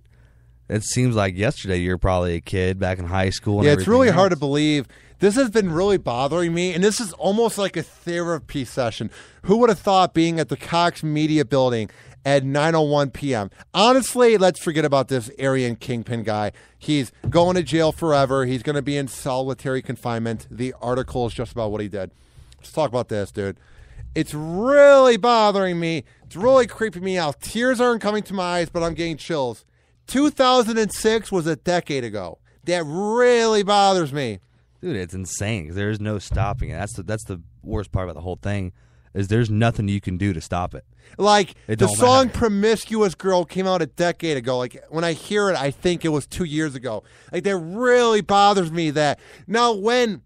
It seems like yesterday you were probably a kid back in high school. Yeah, it's really hard to believe. This has been really bothering me, and this is almost like a therapy session. Who would have thought being at the Cox Media Building at 9:01 p.m.? Honestly, let's forget about this Aryan Kingpin guy. He's going to jail forever. He's going to be in solitary confinement. The article is just about what he did. Let's talk about this, dude. It's really bothering me. It's really creeping me out. Tears aren't coming to my eyes, but I'm getting chills. 2006 was a decade ago. That really bothers me. Dude, it's insane. There's no stopping it. That's the worst part about the whole thing, is there's nothing you can do to stop it. Like, the song matter. Promiscuous Girl came out a decade ago. Like, when I hear it, I think it was 2 years ago. Like, that really bothers me that. Now, when...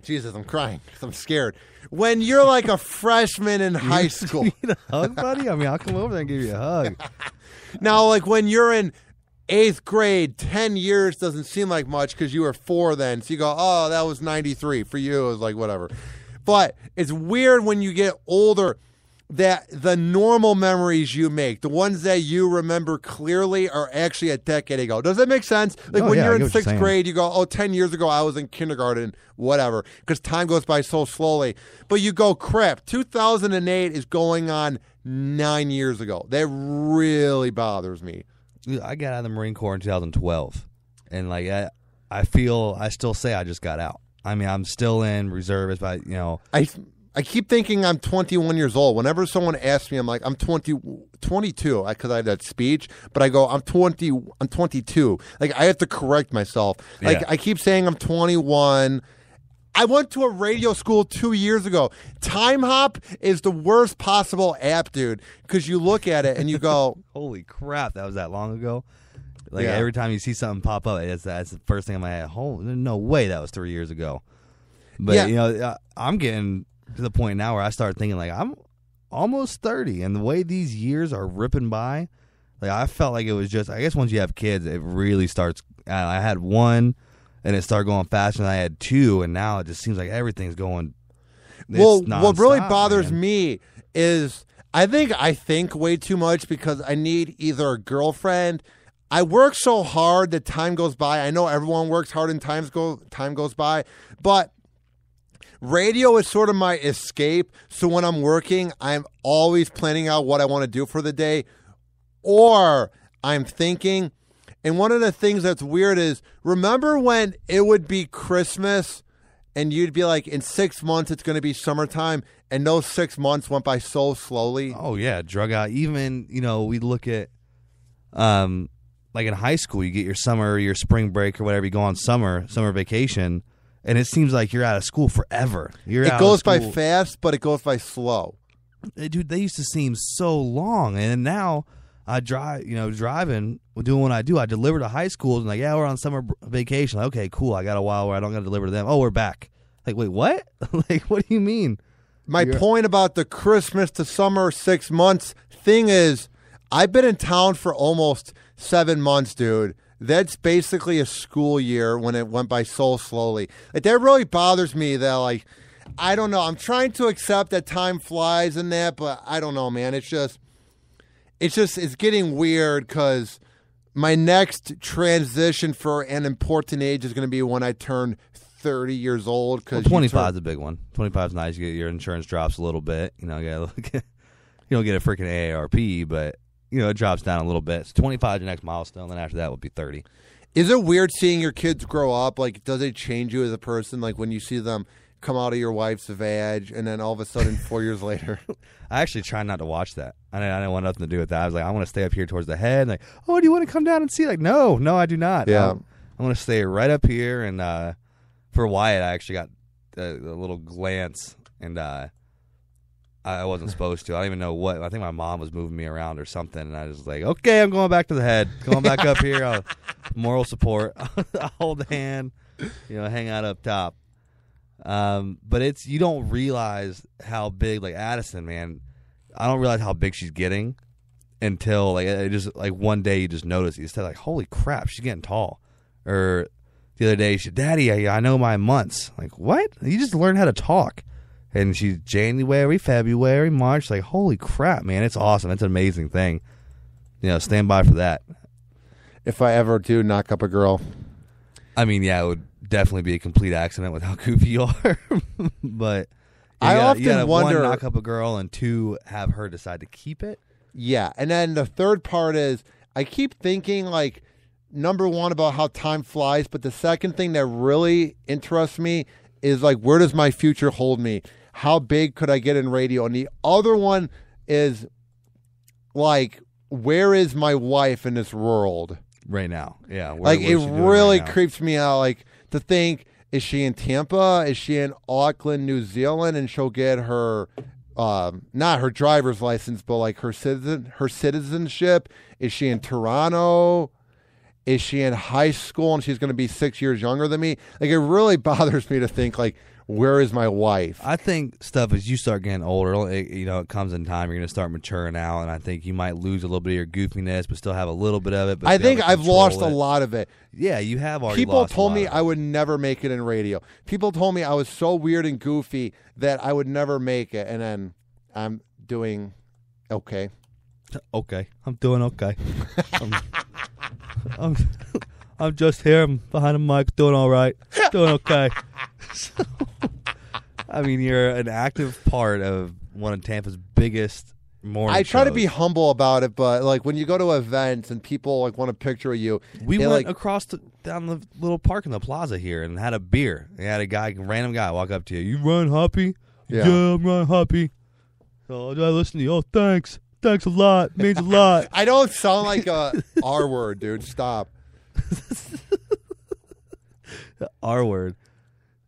Jesus, I'm crying because I'm scared. When you're like a freshman in high school... You need a hug, buddy? I mean, I'll come over there and give you a hug. Now, like, when you're in 8th grade, 10 years doesn't seem like much because you were 4 then. So you go, oh, that was 93. For you, it was like whatever. But it's weird when you get older that the normal memories you make, the ones that you remember clearly, are actually a decade ago. Does that make sense? Like, when you're in 6th grade, you go, oh, 10 years ago, I was in kindergarten, whatever, because time goes by so slowly. But you go, crap, 2008 is going on 9 years ago. That really bothers me. I got out of the Marine Corps in 2012, and like I still say I just got out. I mean, I'm still in reservist, but you know, I keep thinking I'm 21 years old. Whenever someone asks me, I'm like, I'm 22, because I had that speech, but I go, I'm 22. Like, I have to correct myself. Like, Yeah. I keep saying I'm 21. I went to a radio school 2 years ago. Time Hop is the worst possible app, dude, because you look at it and you go, holy crap, that was that long ago. Like, Yeah. every time you see something pop up, that's the first thing in my head. Oh, no way, that was 3 years ago. But Yeah. you know, I'm getting to the point now where I start thinking like I'm almost 30, and the way these years are ripping by, like I felt like it was just. I guess once you have kids, it really starts. I had one, and it started going faster, and I had two, and now it just seems like everything's going what really nonstop, bothers man. me is I think way too much because I need either a girlfriend. I work so hard that time goes by. I know everyone works hard and time goes by, but radio is sort of my escape. So when I'm working, I'm always planning out what I want to do for the day, or I'm thinking. And one of the things that's weird is, remember when it would be Christmas and you'd be like, in 6 months it's going to be summertime, and those 6 months went by so slowly? Oh yeah, drug out. Even we look at like in high school, you get your summer, your spring break or whatever. You go on summer vacation, and it seems like you're out of school forever. It goes by fast, but it goes by slow. Dude, they used to seem so long, and now I driving, doing what I do. I deliver to high schools, and like, yeah, we're on summer vacation. Like, okay, cool. I got a while where I don't got to deliver to them. Oh, we're back. Like, wait, what? Like, what do you mean? My point about the Christmas to summer 6 months thing is, I've been in town for almost 7 months, dude. That's basically a school year when it went by so slowly. Like, that really bothers me that, like, I don't know. I'm trying to accept that time flies and that, but I don't know, man. It's getting weird because my next transition for an important age is going to be when I turn 30 years old. Well, 25 is a big one. 25 is nice. You get your insurance drops a little bit. You don't get a freaking AARP, but it drops down a little bit. So 25 is the next milestone. Then after that will be 30. Is it weird seeing your kids grow up? Like, does it change you as a person? Like when you see them come out of your wife's vag, and then all of a sudden 4 years later. I actually try not to watch that. I didn't want nothing to do with that. I was like, I want to stay up here towards the head. Like, oh, do you want to come down and see? Like, no, I do not. Yeah. I want to stay right up here. And for Wyatt, I actually got a little glance, and I wasn't supposed to. I don't even know what. I think my mom was moving me around or something, and I was like, okay, I'm going back to the head. Going back up here. Moral support. I'll hold the hand, hang out up top. But you don't realize how big, like Addison, man, I don't realize how big she's getting until it just like one day you just notice. You just like, holy crap, she's getting tall. Or the other day she said, Daddy, I know my months. Like, what? You just learned how to talk. And she's January, February, March. Like, holy crap, man, it's awesome. It's an amazing thing. Stand by for that. If I ever do knock up a girl. I mean, yeah, it would definitely be a complete accident with how goofy you are. But I often wonder, one, knock up a girl, and two, have her decide to keep it. Yeah, and then the third part is I keep thinking, like, number one, about how time flies, but the second thing that really interests me is, like, where does my future hold me? How big could I get in radio? And the other one is, like, where is my wife in this world? Right now, yeah. Like, it really creeps me out, like, to think, is she in Tampa? Is she in Auckland, New Zealand? And she'll get her, not her driver's license, but like her citizenship. Is she in Toronto? Is she in high school and she's going to be 6 years younger than me? Like, it really bothers me to think, like, where is my wife? I think stuff as you start getting older, it comes in time. You're going to start maturing out, and I think you might lose a little bit of your goofiness, but still have a little bit of it. But I think I've lost a lot of it. Yeah, you have already. People told me I would never make it in radio. People told me I was so weird and goofy that I would never make it, and then I'm doing okay. Okay, I'm doing okay. I'm just here. I'm behind the mic, doing all right, doing okay. I mean, you're an active part of one of Tampa's biggest morning I try shows. to be humble about it, but like when you go to events and people like want a picture of you, we went across down the little park in the plaza here and had a beer. They had a random guy walk up to you. You run Hoppe? Yeah, I'm running Hoppe. So I listen to you. Oh, thanks a lot. Means a lot. I don't sound like a R word, dude. Stop. R word.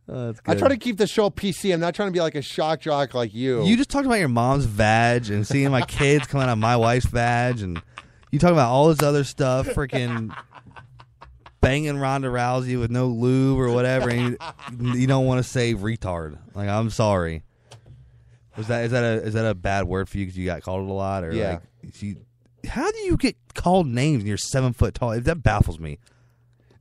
I try to keep the show PC. I'm not trying to be like a shock jock like you. You just talked about your mom's vag and seeing my kids coming out of my wife's vag, and you talk about all this other stuff, freaking banging Ronda Rousey with no lube or whatever, and you don't want to say retard. Like, I'm sorry. Is that a bad word for you because you got called it a lot? Or yeah. How do you get called names and you're 7 foot tall? That baffles me.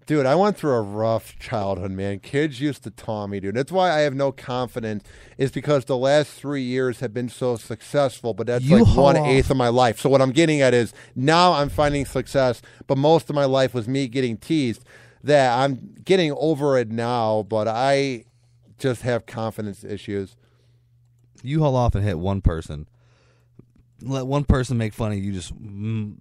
Dude, I went through a rough childhood, man. Kids used to taunt me, dude. That's why I have no confidence, is because the last 3 years have been so successful, but that's like 1/8 of my life. So what I'm getting at is now I'm finding success, but most of my life was me getting teased. That I'm getting over it now, but I just have confidence issues. You haul off and hit one person. Let one person make fun of you, just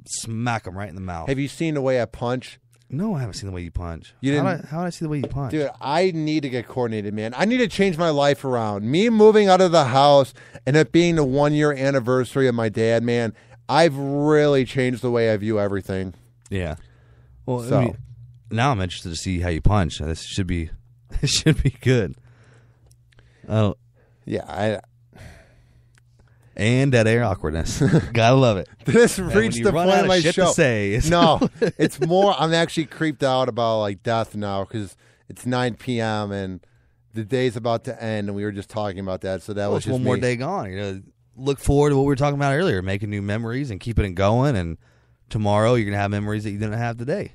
smack them right in the mouth. Have you seen the way I punch? No, I haven't seen the way you punch. You didn't? How did I see the way you punch? Dude, I need to get coordinated, man. I need to change my life around. Me moving out of the house and it being the 1-year anniversary of my dad, man, I've really changed the way I view everything. Yeah. Well, so. I mean, now I'm interested to see how you punch. This should be good. Oh. Yeah, and that air awkwardness. Gotta love it. This reached the point of my show. No, it's more, I'm actually creeped out about like death now because it's 9 p.m. and the day's about to end, and we were just talking about that. So that was just one more day gone. You know, look forward to what we were talking about earlier, making new memories and keeping it going. And tomorrow you're gonna have memories that you didn't have today.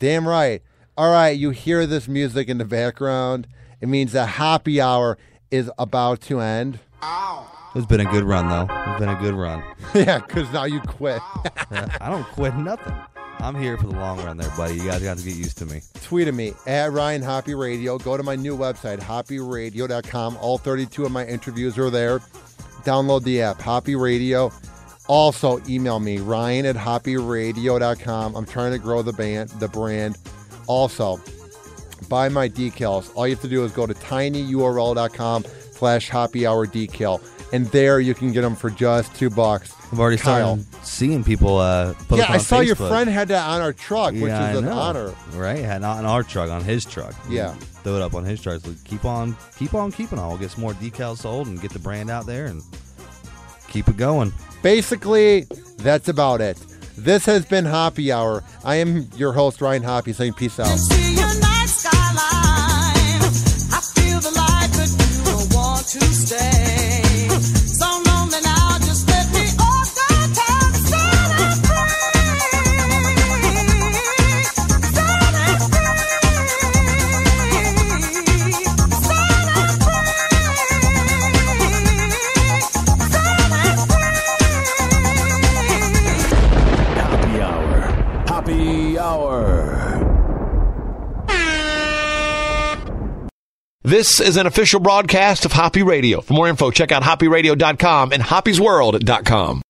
Damn right. All right, you hear this music in the background. It means the happy hour is about to end. It's been a good run, though. It's been a good run. Yeah, because now you quit. I don't quit nothing. I'm here for the long run there, buddy. You guys got to get used to me. Tweet at me, at Ryan Hoppe Radio. Go to my new website, hopperadio.com. All 32 of my interviews are there. Download the app, Hoppe Radio. Also, email me, Ryan at hopperadio.com. I'm trying to grow the brand. Also, buy my decals. All you have to do is go to tinyurl.com/Hoppe Hour decal. And there you can get them for just $2. I've already started seeing people put yeah, up on I saw Facebook. your friend had that on our truck, which is an honor. Right? Had not on our truck, on his truck. Yeah. Throw it up on his truck. So keep on keeping on. We'll get some more decals sold and get the brand out there and keep it going. Basically, that's about it. This has been Hoppe Hour. I am your host, Ryan Hoppe, saying peace out. To stay so lonely now, just let me all the time set it Happy Hour. This is an official broadcast of Hoppe Radio. For more info, check out hopperadio.com and hoppesworld.com.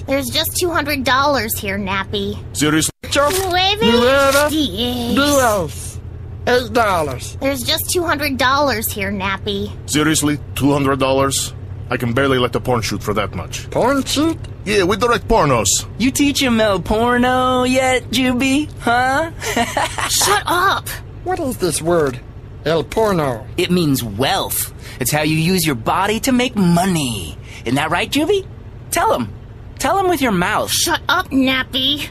There's just $200 here, Nappy. Seriously? $8. There's just $200 here, Nappy. Seriously? $200? I can barely let the porn shoot for that much. Porn shoot? Yeah, we direct pornos. You teach him El Porno yet, Juby? Huh? Shut up! What is this word? El Porno. It means wealth. It's how you use your body to make money. Isn't that right, Juby? Tell him. Tell him with your mouth. Shut up, Nappy.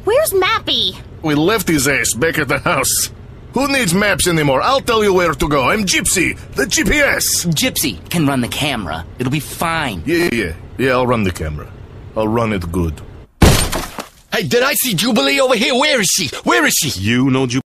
Where's Mappy? We left his ass back at the house. Who needs maps anymore? I'll tell you where to go. I'm Gypsy, the GPS. Gypsy can run the camera. It'll be fine. Yeah, I'll run the camera. I'll run it good. Hey, did I see Jubilee over here? Where is she? You know Jubilee?